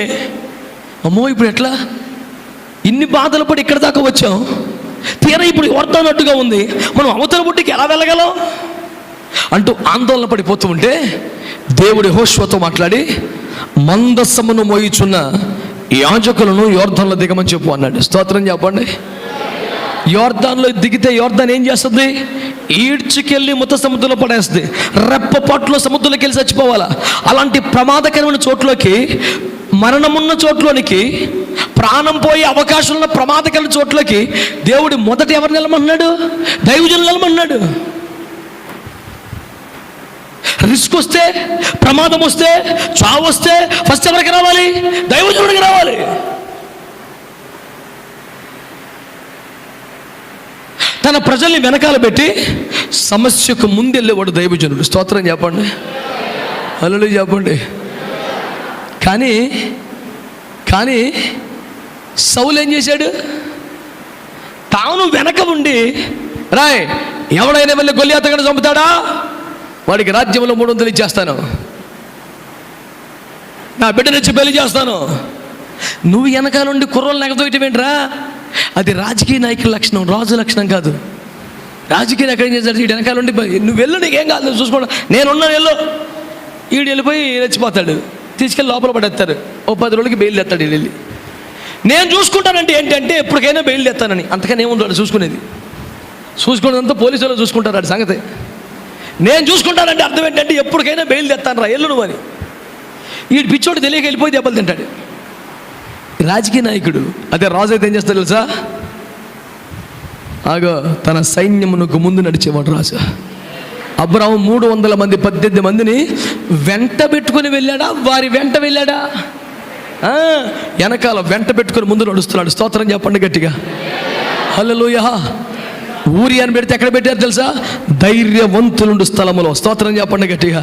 అమ్మో ఇప్పుడు ఎట్లా, ఇన్ని బాధలు పడి ఇక్కడ దాకా వచ్చాం, తీరా ఇప్పుడు యోర్దాను అడ్డుగా ఉంది, మనం అవతల బుట్టికి ఎలా వెళ్ళగలం అంటూ ఆందోళన పడిపోతూ ఉంటే దేవుడు యెహోషువతో మాట్లాడి మందసమును మోయిచున్న యాజకులను యోర్దానులో దిగమని చెప్పు అన్నాడు. స్తోత్రం చెప్పండి. యోర్దాన్లో దిగితే యోర్దాన్ ఏం చేస్తుంది? ఈడ్చుకెళ్ళి ముత సముద్రంలో పడేస్తుంది. రెప్పపాట్లో సముద్రంలోకి వెళ్ళి చచ్చిపోవాలా. అలాంటి ప్రమాదకరమైన చోట్లోకి, మరణమున్న చోట్లోనికి, ప్రాణం పోయే అవకాశం ఉన్న ప్రమాదకరమైన చోట్లోకి దేవుడు మొదట ఎవరు నిలమన్నాడు? దైవజనులు నిలమన్నాడు. రిస్క్ వస్తే, ప్రమాదం వస్తే, చావు వస్తే ఫస్ట్ ఎవరికి రావాలి? దైవజనుడికి రావాలి. తన ప్రజల్ని వెనకాల పెట్టి సమస్యకు ముందెళ్ళేవాడు దైవజనుడు. స్తోత్రం చెప్పండి. హల్లెలూయా చెప్పండి. కానీ సౌలు ఏం చేశాడు? తాను వెనక ఉండి రాయ్ ఎవడైనా వెళ్ళి గొల్లియాతను చంపుతాడా, వాడికి రాజ్యంలో 300 ఇచ్చేస్తాను, నా బిడ్డనిచ్చి పెళ్లి చేస్తాను. నువ్వు వెనకాల నుండి కుర్రోళ్ళు నెగతోయటమేంట్రా? అది రాజకీయ నాయకుల లక్షణం, రాజు లక్షణం కాదు. రాజకీయ నాయకుడు ఏం చేశాడు? వీడు వెనకాల నుండి నువ్వు వెళ్ళు, నీకేం కాదు, నువ్వు చూసుకోండి, నేనున్నాను వెళ్ళు. వీడు వెళ్ళిపోయి రెచ్చిపోతాడు, తీసుకెళ్ళి లోపల పడేస్తారు. ఓ 10 రోజులకి బెయిల్ తెస్తాడు. వీళ్ళు వెళ్ళి నేను చూసుకుంటానంటే ఏంటంటే ఎప్పటికైనా బెయిల్ తెస్తానని. అంతకని ఏముంటాడు చూసుకునేది? చూసుకునేదంతా పోలీసు వాళ్ళు చూసుకుంటారు వాడి సంగతి. నేను చూసుకుంటానంటే అర్థం ఏంటంటే ఎప్పటికైనా బెయిల్ తెస్తాను రా, ఎల్లు నువ్వు అని. వీడు పిచ్చోడు తెలియక వెళ్ళిపోయి దెబ్బలు తింటాడు. రాజకీయ నాయకుడు అదే రాజు అయితే ఏం చేస్తాడు తెలుసా? ఆగో తన సైన్యమునకు ముందు నడిచేవాడు రాజు. అబ్రాహాము 300 మంది 18 మందిని వెంట పెట్టుకుని వెళ్ళాడా? వారి వెంట వెళ్ళాడా? వెనకాల వెంట పెట్టుకుని ముందు నడుస్తున్నాడు. స్తోత్రం చెప్పండి గట్టిగా. హల్లెలూయా. ఊరి అని పెడితే ఎక్కడ పెట్టారు తెలుసా? ధైర్యవంతులుండు స్థలములో. స్తోత్రం చెప్పండి గట్టిగా.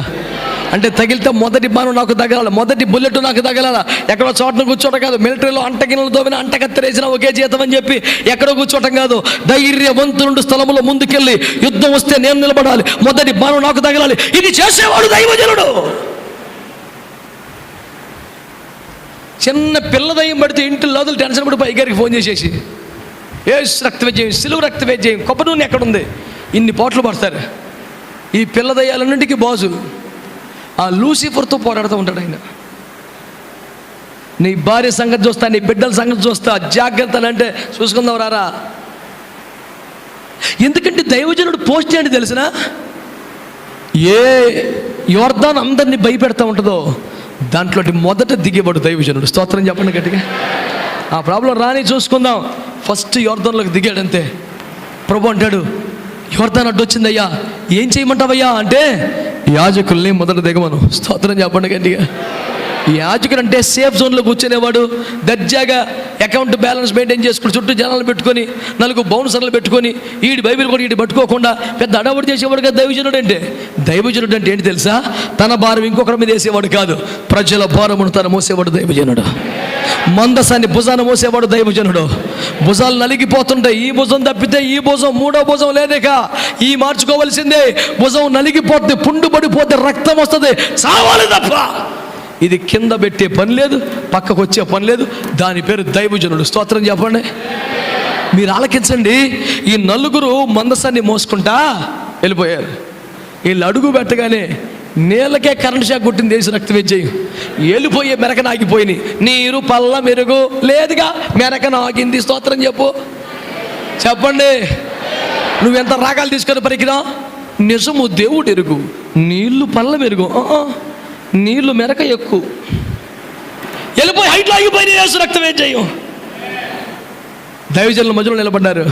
అంటే తగిలితే మొదటి బాణం నాకు తగలాలి, మొదటి బుల్లెట్ నాకు తగలాల. ఎక్కడో చోటను కూర్చోటం కాదు. మిలిటరీలో అంటగినలు తోమిన అంటకత్తరేసిన ఒకే జీతం అని చెప్పి ఎక్కడో కూర్చోటం కాదు. ధైర్యవంతులుండు స్థలములో ముందుకెళ్ళి యుద్ధం వస్తే నేను నిలబడాలి, మొదటి బాణం నాకు తగలాలి. ఇది చేసేవాడు దైవజనుడు. చిన్న పిల్ల దయ్యం పడితే ఇంటి లోతులు టెన్షన్ పడి పైగారికి ఫోన్ చేసేసి యేసు రక్తవేద్యం, సిలువ రక్తవేద్యం, కొబ్బరి నూనె ఎక్కడుంది, ఇన్ని పోట్లు పడతారు. ఈ పిల్ల దయ్యాలన్నింటికి బాజు ఆ లూసిఫర్తో పోరాడుతూ ఉంటాడు ఆయన. నీ భార్య సంగతి చూస్తా, నీ బిడ్డల సంగతి చూస్తా, జాగ్రత్తలు అంటే చూసుకుందాం రారా. ఎందుకంటే దైవజనుడు పోస్ట్ ఏంటి తెలిసిన? ఏ యోర్దాను అందరినీ భయపెడతా ఉంటుందో దాంట్లో మొదట దిగేవాడు దైవజనుడు. స్తోత్రం చెప్పండి గట్టిగా. ఆ ప్రాబ్లం రాని చూసుకుందాం. ఫస్ట్ యోర్దాన్లోకి దిగాడంతే. ప్రభు అంటాడు, యోర్దాన్ అడ్డొచ్చిందయ్యా, ఏం చేయమంటావయ్యా అంటే యాజకుల్ని మొదట దిగమను. స్తోత్రం చెప్పండి గట్టిగా. యాజకుడు అంటే సేఫ్ జోన్లో కూర్చునేవాడు, దర్జాగా అకౌంట్ బ్యాలెన్స్ మెయింటైన్ చేసుకుని చుట్టూ జనాలు పెట్టుకొని 4 బౌన్సర్లు పెట్టుకొని ఈడి బైబిల్ కూడా ఈడి పట్టుకోకుండా పెద్ద అడవుడు చేసేవాడు కదా దైవజనుడు అంటే. దైవజనుడు అంటే ఏంటి తెలుసా? తన భారం ఇంకొకరి మీద వేసేవాడు కాదు, ప్రజల భారమును తను మోసేవాడు దైవజనుడు. మందసాన్ని భుజాన మోసేవాడు దైవజనుడు. భుజాలు నలిగిపోతుంటాయి, ఈ భుజం తప్పితే ఈ భుజం, 3వ భుజం లేదేక ఈ మార్చుకోవలసిందే. భుజం నలిగిపోతే, పుండు పడిపోతే, రక్తం వస్తుంది, చావాలి తప్ప ఇది కింద పెట్టే పని లేదు, పక్కకు వచ్చే పని లేదు. దాని పేరు దైవజనుడు. స్తోత్రం చెప్పండి. మీరు ఆలకించండి. ఈ 4 మందసాన్ని మోసుకుంటా వెళ్ళిపోయారు. వీళ్ళు అడుగు పెట్టగానే నీళ్ళకే కరెంట్ షాక్ కొట్టింది యేసు రక్తవేద్యం. వెళ్ళిపోయే మెరకన ఆగిపోయినాయి. నీరు పల్ల మెరుగు లేదుగా, మెరకన ఆగింది. స్తోత్రం చెప్పండి. నువ్వెంత రాగాలు తీసుకొని పరికిరా, నిజము దేవుడు ఎరుగు. నీళ్లు పల్ల మెరుగు, నీళ్లు మెరక ఎక్కువ. వెళ్ళిపోయి హైట్లో ఆగిపోయినాయి యేసు రక్తవేద్యం. దైవజనుల మధ్యలో నిలబడ్డారు.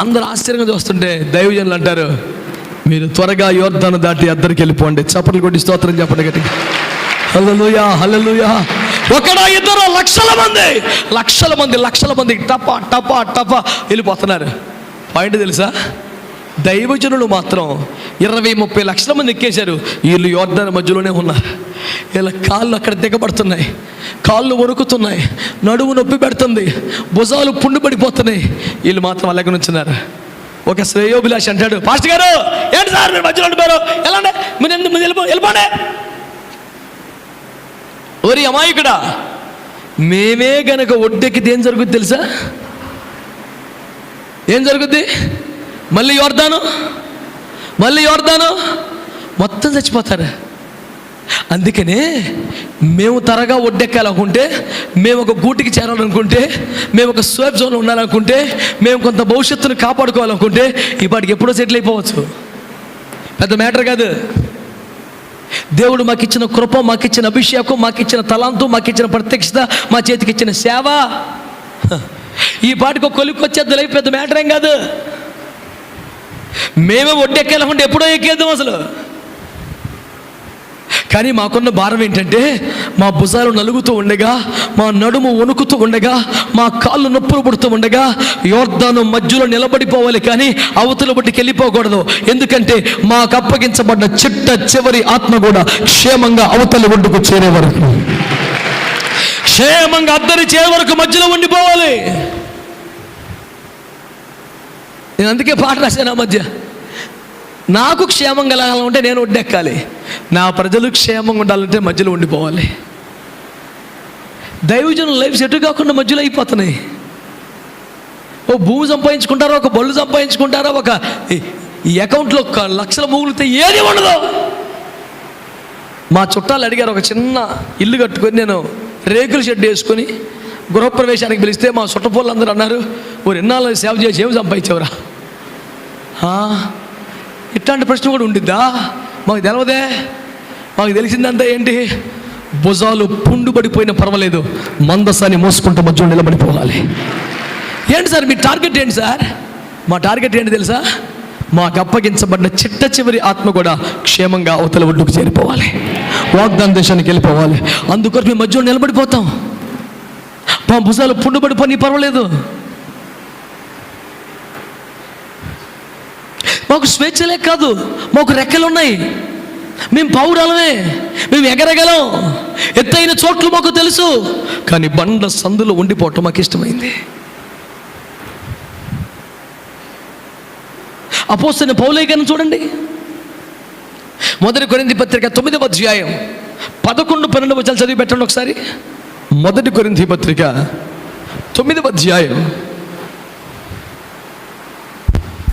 అందరూ ఆశ్చర్యంగా చూస్తుంటే దైవజనులు అంటారు, మీరు త్వరగా యోర్దాను దాటి అద్దరికి వెళ్ళిపోండి. చప్పట్లు కొట్టి స్తోత్రం చెప్పండి గట్టిగా. హల్లెలూయా, హల్లెలూయా. 1 2 లక్షల మంది టపా టపా టపా వెళ్ళిపోతున్నారు. పాయింట్ తెలుసా? దైవజనులు మాత్రం 20-30 లక్షల మంది ఎక్కేశారు. వీళ్ళు యోర్దాను మధ్యలోనే ఉన్నారు. వీళ్ళ కాళ్ళు అక్కడ దిగబడుతున్నాయి, కాళ్ళు వణుకుతున్నాయి, నడుము నొప్పి పెడుతుంది, భుజాలు పుండు పడిపోతున్నాయి. వీళ్ళు మాత్రం అలాగే నుంచున్నారు. ఒక శ్రేయోభిలాష్ అంటాడు, పాస్టర్ గారు ఏంటి సార్ మీరు మధ్యలో ఉండిపోయారు, ఎలాండి మీరు వెళ్ళిపోండి. ఓరి అమాయకుడా, మేమే గనక ఒడ్డెక్కితే ఏం జరుగుద్ది తెలుసా? ఏం జరుగుద్ది? మళ్ళీ యోర్దాను మొత్తం చచ్చిపోతారు. అందుకనే మేము త్వరగా ఒడ్డెక్కాలనుకుంటే, మేము ఒక గూటికి చేరాలనుకుంటే, మేము ఒక సేఫ్ జోన్లో ఉండాలనుకుంటే, మేము కొంత భవిష్యత్తును కాపాడుకోవాలనుకుంటే ఈ పాటికి ఎప్పుడో సెటిల్ అయిపోవచ్చు. పెద్ద మ్యాటర్ కాదు. దేవుడు మాకిచ్చిన కృప, మాకిచ్చిన అభిషేకం, మాకిచ్చిన తలాంతు, మాకిచ్చిన ప్రత్యక్షత, మా చేతికి ఇచ్చిన సేవ, ఈ పాటికి ఒక కొలిక్కి వచ్చేది లైఫ్ పెద్ద మ్యాటర్ ఏం కాదు. మేమే ఒడ్డెక్కాలనుకుంటే ఎప్పుడో ఎక్కేద్దాం అసలు. కానీ మాకున్న భారం ఏంటంటే మా భుజాలు నలుగుతూ ఉండగా, మా నడుము వణుకుతూ ఉండగా, మా కాళ్ళు నొప్పులు పుడుతూ ఉండగా యోర్దాను మధ్యలో నిలబడిపోవాలి, కానీ అవతల బట్టికి వెళ్ళిపోకూడదు. ఎందుకంటే మాకు అప్పగించబడ్డ చిట్ట చివరి ఆత్మ కూడా క్షేమంగా అవతల ఒడ్డుకు చేరే వరకు, క్షేమంగా అద్దరి చేరే వరకు మధ్యలో ఉండిపోవాలి. నేను అందుకే పాట రాశాను ఆ మధ్య, నాకు క్షేమం కలగాలంటే నేను ఒడ్డెక్కాలి, నా ప్రజలు క్షేమంగా ఉండాలంటే మధ్యలో ఉండిపోవాలి. దైవజనుల లైఫ్ సెట్ కాకుండా మధ్యలో అయిపోతున్నాయి. ఓ భూమి సంపాదించుకుంటారో, ఒక బళ్ళు సంపాదించుకుంటారో, ఒక ఈ అకౌంట్లో ఒక లక్షల మూగులితే ఏది ఉండదు. మా చుట్టాలు అడిగారు, ఒక చిన్న ఇల్లు కట్టుకొని నేను రేకుల షెడ్ వేసుకొని గృహప్రవేశానికి పిలిస్తే మా చుట్టపోళ్ళు అందరూ అన్నారు, ఓ ఎన్నాళ్ళు సేవ చేసి ఏమి సంపాదించేవరా. ఇట్లాంటి ప్రశ్న కూడా ఉండిద్దా? మాకు తెలవదే. మాకు తెలిసిందంతా ఏంటి? భుజాలు పుండు పడిపోయినా పర్వాలేదు, మందసాన్ని మోసుకుంటూ మధ్యలో నిలబడిపోవాలి. ఏంటి సార్ మీ టార్గెట్ ఏంటి సార్? మా టార్గెట్ ఏంటి తెలుసా? మాకు అప్పగించబడిన చిట్ట చివరి ఆత్మ కూడా క్షేమంగా అవతల ఒడ్డుకు చేరిపోవాలి, వాగ్దాన దేశానికి వెళ్ళిపోవాలి. అందుకొరకు మేము మధ్యలో నిలబడిపోతాం. మా భుజాలు పుండు పడిపోయి పర్వాలేదు. మాకు స్వేచ్ఛలే కాదు, మాకు రెక్కలు ఉన్నాయి, మేము పౌరాలమే, మేము ఎగరగలం, ఎత్తైన చోట్లు మాకు తెలుసు. కానీ బండ సందులో ఉండిపోవటం మాకు ఇష్టమైంది. అపోస్తలుడైన పౌలు గారిని చూడండి, 1 కొరింథీ పత్రిక 9వ అధ్యాయం 11-12 వచనాలు చదివి పెట్టండి ఒకసారి. 1 కొరింథీ పత్రిక 9వ అధ్యాయం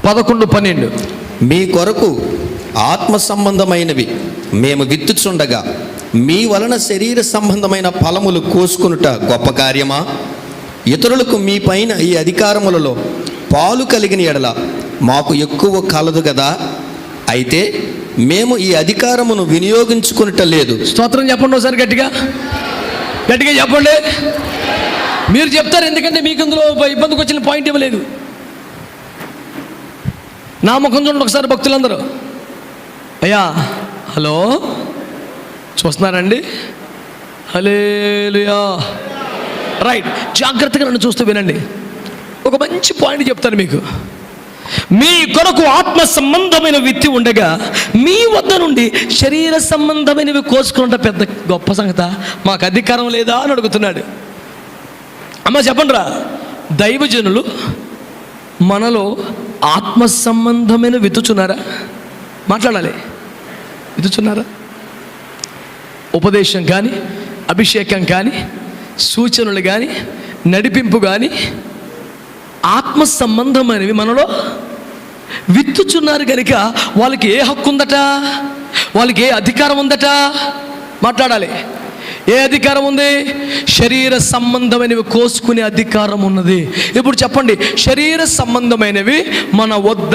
11-12. మీ కొరకు ఆత్మ సంబంధమైనవి మేము విత్తుచుండగా మీ వలన శరీర సంబంధమైన ఫలములు కోసుకొనుట గొప్ప కార్యమా? ఇతరులకు మీ పైన ఈ అధికారములలో పాలు కలిగిన ఎడల మాకు ఎక్కువ కలదు కదా. అయితే మేము ఈ అధికారమును వినియోగించుకునుట లేదు. స్తోత్రం చెప్పండి ఒకసారి, గట్టిగా గట్టిగా చెప్పండి. మీరు చెప్తారు, ఎందుకంటే మీకు ఇందులో ఇబ్బందికి వచ్చిన పాయింట్ ఇవ్వలేదు. నా ముఖం చూడండి ఒకసారి భక్తులందరూ. అయ్యా హలో, చూస్తున్నారండి? హల్లెలూయా. రైట్, జాగ్రత్తగా నన్ను చూస్తూ వినండి. ఒక మంచి పాయింట్ చెప్తాను మీకు. మీ కొరకు ఆత్మ సంబంధమైన విత్తి ఉండగా మీ వద్ద నుండి శరీర సంబంధమైనవి కోసుకుంటే పెద్ద గొప్ప సంగత? మాకు అధికారం లేదా అని అడుగుతున్నాడు. అమ్మ చెప్పండి రా, దైవజనులు మనలో ఆత్మ సంబంధమైన విత్తుచున్నారా? మాట్లాడాలి. విత్తుచున్నారా? ఉపదేశం కానీ, అభిషేకం కానీ, సూచనలు కానీ, నడిపింపు కానీ ఆత్మ సంబంధమైనవి మనలో విత్తుచున్నారు కనుక వాళ్ళకి ఏ హక్కు ఉందట? వాళ్ళకి ఏ అధికారం ఉందట? మాట్లాడాలి. ఏ అధికారం ఉంది? శరీర సంబంధమైనవి కోసుకునే అధికారం ఉన్నది. ఇప్పుడు చెప్పండి, శరీర సంబంధమైనవి మన వద్ద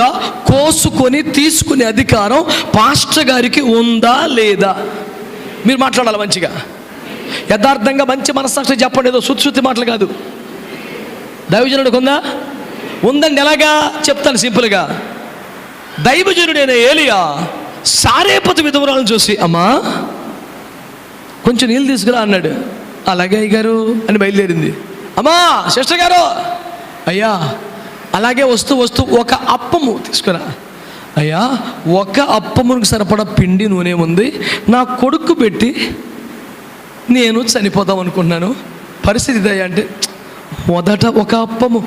కోసుకొని తీసుకునే అధికారం పాస్టర్ గారికి ఉందా లేదా? మీరు మాట్లాడాలి మంచిగా, యథార్థంగా, మంచి మనస్సాక్షి చెప్పండి. ఏదో శుద్ధి మాటలు కాదు. దైవజనుడికి ఉందా? ఉందండి. ఎలాగా చెప్తాను సింపుల్గా. దైవజనుడైన ఏలియా సారేపతు విధవరాలను చూసి, అమ్మా కొంచెం నీళ్ళు తీసుకురా అన్నాడు. అలాగే అయ్యగారు అని బయలుదేరింది. అమ్మా సిస్టర్ గారు, అయ్యా అలాగే వస్తూ వస్తూ ఒక అప్పము తీసుకురా. అయ్యా ఒక అప్పమునికి సరిపడా పిండి నూనె ఉంది, నా కొడుకు పెట్టి నేను చనిపోదాం అనుకుంటున్నాను, పరిస్థితి ఇదయ్యా అంటే, మొదట ఒక అప్పము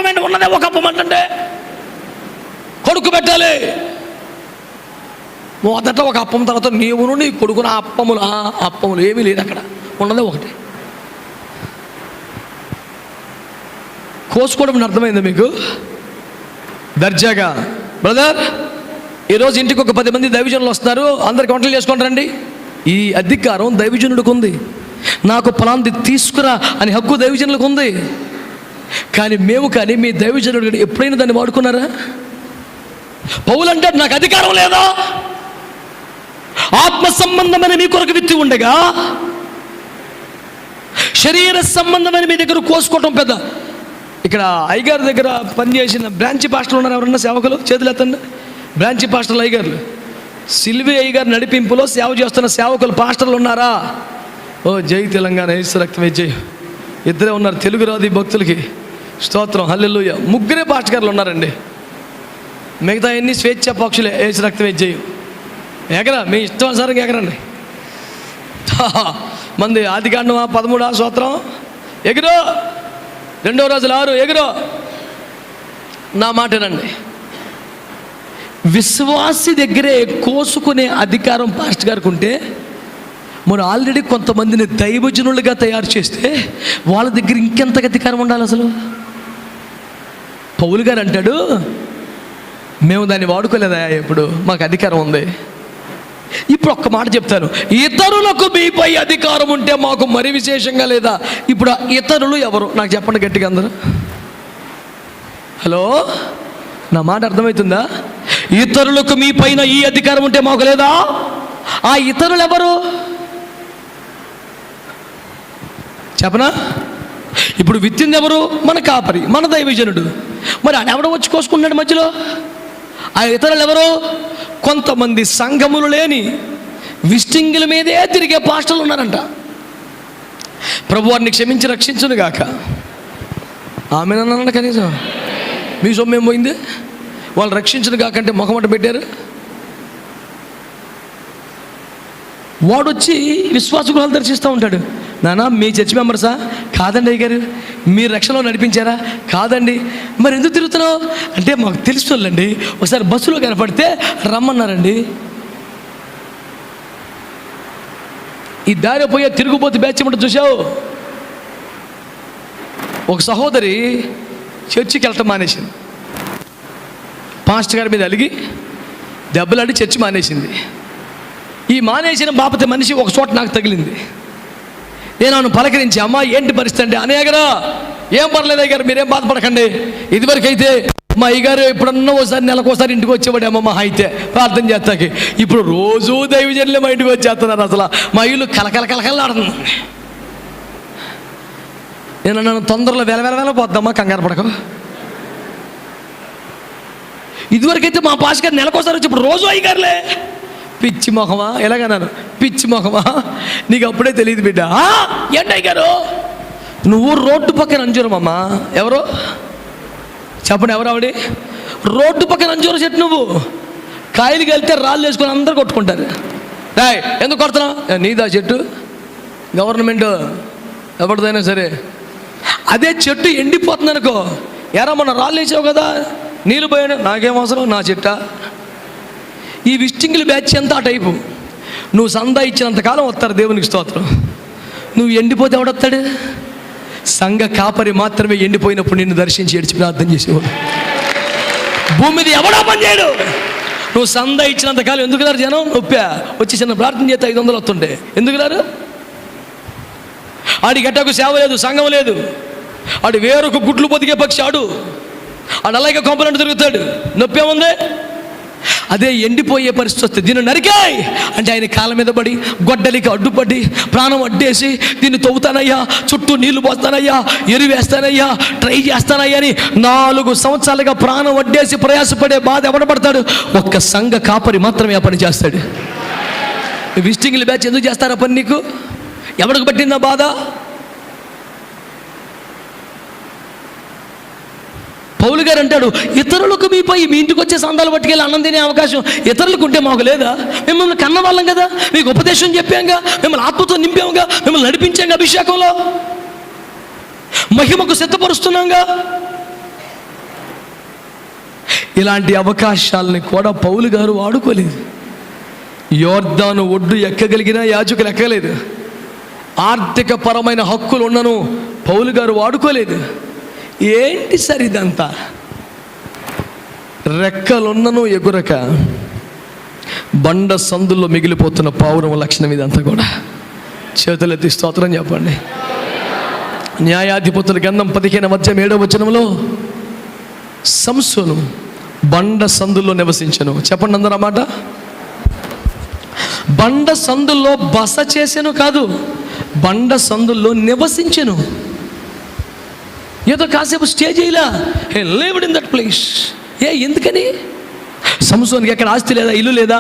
అంటే ఉన్నదే ఒక అప్పం అంటే కొడుకు పెట్టాలి. మొదట ఒక అప్పం, తర్వాత నీవును నీ కొడుకును అప్పములు ఏమీ లేదు, అక్కడ ఉన్నదే ఒకటి. కోసుకోవడం అర్థమైందా మీకు? దర్జాగా బ్రదర్, ఈరోజు ఇంటికి ఒక 10 మంది దైవజనులు వస్తారు, అందరికి వంటలు చేసుకుంటారండి. ఈ అధికారం దైవజనుడికి ఉంది. నాకు ఫలాంది తీసుకురా అని హక్కు దైవజనులకు ఉంది. కానీ మేము కానీ మీ దైవజనుడు ఎప్పుడైనా దాన్ని వాడుకున్నారా? పౌలు అంటే నాకు అధికారం లేదా? ఆత్మ సంబంధమైన మీ కొరకు విత్తి ఉండగా శరీర సంబంధమైన మీ దగ్గర కోసుకోవటం పెద్ద. ఇక్కడ అయ్యగారి దగ్గర పనిచేసిన బ్రాంచి పాస్టర్లు ఉన్నారు ఎవరన్నా? సేవకులు చేతులు ఎత్తండి. బ్రాంచి పాస్టర్లు అయ్యగారులు సిల్వి అయ్య గారి నడిపింపులో సేవ చేస్తున్న సేవకులు పాస్టర్లు ఉన్నారా? ఓ జై తెలంగాణ, యేసు రక్తమే జై. ఇద్దరే ఉన్నారు, తెలుగు రాదు ఈ భక్తులకి. స్తోత్రం, హల్లెలూయా. ముగ్గురే పాస్టర్ గారులు ఉన్నారండి. మిగతా ఎన్ని స్వేచ్ఛ పక్షులే. యేసు రక్తమే జై. ఎగరా, మీ ఇష్టానుసారంగా ఎగరండి. మంది ఆదికాండం 13వ స్తోత్రం ఎగురో, 2 రోజులు 6 ఎగురో. నా మాటనండి, విశ్వాసి దగ్గరే కోసుకునే అధికారం పాస్టర్ గారికి ఉంటే, మనం ఆల్రెడీ కొంతమందిని దైవజనులుగా తయారు చేస్తే వాళ్ళ దగ్గర ఇంకెంత అధికారం ఉండాలి అసలు? పౌలు గారు అంటాడు, మేము దాన్ని వాడుకోలేదా, ఇప్పుడు మాకు అధికారం ఉంది. ఇప్పుడు ఒక్క మాట చెప్తాను, ఇతరులకు మీపై అధికారం ఉంటే మాకు మరి విశేషంగా లేదా? ఇప్పుడు ఇతరులు ఎవరు నాకు చెప్పండి గట్టిగా అందరూ. హలో, నా మాట అర్థమవుతుందా? ఇతరులకు మీ పైన ఈ అధికారం ఉంటే మాకు లేదా? ఆ ఇతరులు ఎవరు చెప్పనా? ఇప్పుడు విత్తింది ఎవరు? మన కాపరి, మన దైవజనుడు. మరి ఆయన ఎవడో వచ్చి కోసుకున్నాడు మధ్యలో? ఆ ఇతరులు ఎవరు? కొంతమంది సంఘములు లేని విస్టింగుల మీదే తిరిగే పాస్టర్లు ఉన్నారంట. ప్రభు వారిని క్షమించి రక్షించును గాక. ఆమెనన్నాడు కనీసం. మీ సొమ్మేం పోయింది? వాళ్ళు రక్షించును కాకంటే ముఖమట పెట్టారు. వాడొచ్చి విశ్వాస గృహాలు దర్శిస్తూ ఉంటాడు. నానా మీ చర్చ్ మెంబర్సా? కాదండి అయ్య గారు. మీరు రక్షణలో నడిపించారా? కాదండి. మరి ఎందుకు తిరుగుతున్నావు అంటే, మాకు తెలుసుకోవాలండి, ఒకసారి బస్సులో కనపడితే రమ్మన్నారండి. ఈ దారి పోయే తిరుగుబోతు బ్యాచ్ ఏమంటే చూసావు? ఒక సహోదరి చర్చికి వెళ్ళటం మానేసింది. పాస్టర్ గారి మీద అలిగి దెబ్బలాడి చర్చి మానేసింది. ఈ మానేసిన బాపతి మనిషి ఒక చోట నాకు తగిలింది. నేను ఆమెను పలకరించి, అమ్మ ఏంటి పరిస్థితి అంటే, అనేగరా ఏం పర్లేదు అయ్యారు, మీరేం బాధపడకండి. ఇదివరకైతే మా అయ్యగారు ఎప్పుడన్నా ఒకసారి నెలకోసారి ఇంటికి వచ్చేవాడు అమ్మ మా అయితే ప్రార్థన చేస్తాకి. ఇప్పుడు రోజు దైవజనులే మా ఇంటికి వచ్చేస్తున్నారు. అసలు మా ఇల్లు కలకలకలకలాడుతుంది. నేను నన్ను తొందరలో వెల పోద్దమ్మా, కంగారు పడకు. ఇదివరకైతే మా పాస్ గారు నెలకోసారి వచ్చి, ఇప్పుడు రోజు అయ్యగారులే. పిచ్చి మొహమా, ఎలాగన్నాను, పిచ్చి మొహమా, నీకు అప్పుడే తెలియదు బిడ్డ. ఏంటి అయ్యగారు, నువ్వు రోడ్డు పక్కన అంజూరమమ్మా. ఎవరు చెప్పండి, ఎవరు ఆవిడ? రోడ్డు పక్కన అంజూర చెట్టు. నువ్వు కాయలు వెళ్తే రాళ్ళు వేసుకొని అందరు కొట్టుకుంటారు. రాయ్ ఎందుకు కొడుతున్నావు? నీదా చెట్టు? గవర్నమెంట్ ఎవరిదైనా సరే. అదే చెట్టు ఎండిపోతుంది అనుకో, ఎరా మొన్న రాళ్ళు వేసావు కదా, నీళ్ళు పోయాడు, నాకేం అవసరం, నా చెట్ట. ఈ విస్టింగులు బ్యాచ్ అంతా ఆ టైపు. నువ్వు సందా ఇచ్చినంతకాలం వస్తారు, దేవునికి స్తోత్రం. నువ్వు ఎండిపోతే ఎవడొస్తాడు? సంఘ కాపరి మాత్రమే ఎండిపోయినప్పుడు నిన్ను దర్శించి ఏడ్చి ప్రార్థన చేసేవాడు. భూమి మీద ఎవడా పని చేయడు. నువ్వు సందా ఇచ్చినంతకాలం ఎందుకు రారు జనం? నొప్పా వచ్చి చిన్న ప్రార్థన చేస్తే 500 వస్తుండే. ఎందుకు రారు? ఆడి గట్టకు సేవ లేదు, సంఘం లేదు. ఆడు వేరొక గుడ్లు పొదిగే పక్షి. ఆడు అలాగే కొంపలంటూ తిరుగుతాడు. నొప్పి ఏముంది? అదే ఎండిపోయే పరిస్థితి వస్తుంది. దీన్ని నరికాయ్ అంటే ఆయన కాళ్ళ మీద పడి, గొడ్డలికి అడ్డుపడి, ప్రాణం అడ్డేసి, దీన్ని తవ్వుతానయ్యా, చుట్టూ నీళ్లు పోస్తానయ్యా, ఎరువేస్తానయ్యా, ట్రై చేస్తానయ్యా అని 4 సంవత్సరాలుగా ప్రాణం అడ్డేసి ప్రయాసపడే బాధ ఎవడ పడతాడు? ఒక్క సంఘ కాపరి మాత్రమే ఆ పని చేస్తాడు. విజిటింగ్లు బ్యాచ్ ఎందుకు చేస్తారా పని? నీకు ఎవరికి పట్టిందా బాధ? పౌలు గారు అంటాడు, ఇతరులకు మీపై మీ ఇంటికి వచ్చే సందాలు పట్టుకెళ్ళి అన్నం తినే అవకాశం ఇతరులకు ఉంటే మాకు లేదా? మిమ్మల్ని కన్న వాళ్ళం కదా, మీకు ఉపదేశం చెప్పాంగా, మిమ్మల్ని ఆత్మతో నింపాంగా, మిమ్మల్ని నడిపించాంగా, అభిషేకంలో మహిమకు సిద్ధపరుస్తున్నాంగా. ఇలాంటి అవకాశాలని కూడా పౌలు గారు వాడుకోలేదు. యోర్దాను ఒడ్డు ఎక్కగలిగిన యాజకులు ఎక్కలేదు. ఆర్థిక పరమైన హక్కులు ఉన్నను పౌలు గారు వాడుకోలేదు. ఏంటి సార్ ఇదంతా? రెక్కలున్నను ఎగురక బండ సందుల్లో మిగిలిపోతున్న పావురం లక్షణం ఇదంతా కూడా. చేతులెత్తి స్తోత్రం చెప్పండి. న్యాయాధిపతుల గ్రంథం 15వ వచనంలో సంసోను బండ సందుల్లో నివసించను. చెప్పండి అందరూ అన్నమాట. బండ సందుల్లో బస చేసెను కాదు, బండ సందుల్లో నివసించెను. ఏదో కాసేపు స్టే చేయలా, హే లివ్డ్ ఇన్ దట్ ప్లేస్. ఎందుకని? సంసోనికి ఎక్కడ ఆస్తి లేదా, ఇల్లు లేదా?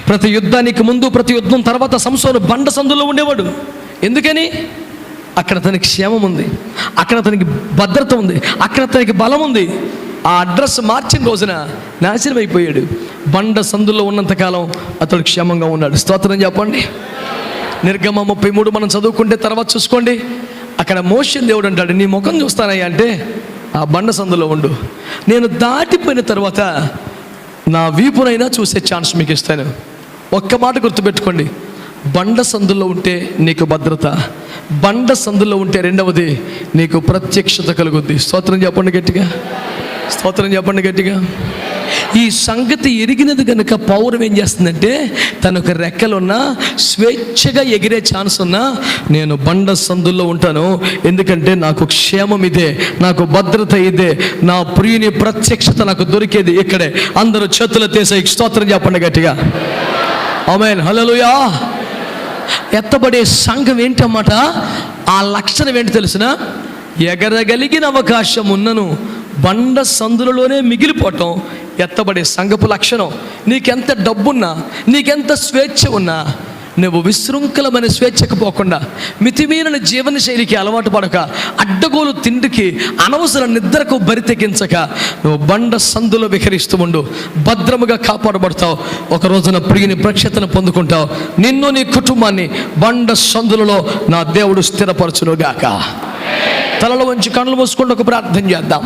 ప్రతి యుద్ధానికి ముందు, ప్రతి యుద్ధం తర్వాత సంసోను బండ సందులో ఉండేవాడు. ఎందుకని? అక్కడ తనకి క్షేమం ఉంది, అక్కడ తనకి భద్రత ఉంది, అక్కడ తనకి బలం ఉంది. ఆ అడ్రస్ మార్చిన రోజున నాశనం అయిపోయాడు. బండ సందులో ఉన్నంతకాలం అతడు క్షేమంగా ఉన్నాడు. స్తోత్రం చెప్పండి. నిర్గమ 33 మనం చదువుకుంటే తర్వాత చూసుకోండి. అక్కడ మోషే దేవుడు అంటాడు, నీ ముఖం చూస్తానయ్యా అంటే ఆ బండ సందులో ఉండు, నేను దాటిపోయిన తర్వాత నా వీపునైనా చూసే ఛాన్స్ మీకు ఇస్తాను. ఒక్క మాట గుర్తుపెట్టుకోండి, బండ సందులో ఉంటే నీకు భద్రత, బండ సందులో ఉంటే రెండవది నీకు ప్రత్యక్షత కలుగుద్ది. స్తోత్రం చెప్పండి గట్టిగా, స్తోత్రం చెప్పండి గట్టిగా. ఈ సంగతి ఎరిగినది కనుక పౌరం ఏం చేస్తుందంటే, తనకు రెక్కలున్నా, స్వేచ్ఛగా ఎగిరే ఛాన్స్ ఉన్నా, నేను బండ సందుల్లో ఉంటాను, ఎందుకంటే నాకు క్షేమం ఇదే, నాకు భద్రత ఇదే, నా ప్రియుని ప్రత్యక్షత నాకు దొరికేది ఇక్కడే. అందరూ చేతులు తీసే స్తోత్రం చెప్పండి గట్టిగా. ఆమేన్, హల్లెలూయా. ఎత్తబడే సంఘం ఏంటన్నమాట, ఆ లక్షణం ఏంటి తెలిసిన? ఎగరగలిగిన అవకాశం ఉన్నను బండ సందులలోనే మిగిలిపోవటం ఎత్తబడే సంఘపు లక్షణం. నీకెంత డబ్బున్నా, నీకెంత స్వేచ్ఛ ఉన్నా, నువ్వు విశృంఖలమైన స్వేచ్ఛకు పోకుండా, మితిమీరిన జీవన శైలికి అలవాటు పడక, అడ్డగోలు తిండికి, అనవసర నిద్రకు బరి తెగించక, నువ్వు బండ సందులో విహరిస్తూ ఉండు, భద్రముగా కాపాడబడతావు. ఒక రోజున ప్రియుని ప్రక్షతను పొందుకుంటావు. నిన్ను, నీ కుటుంబాన్ని బండ సందులలో నా దేవుడు స్థిరపరచునుగాక. తలలో వంచి కళ్ళు మూసుకుంటూ ఒక ప్రార్థన చేద్దాం.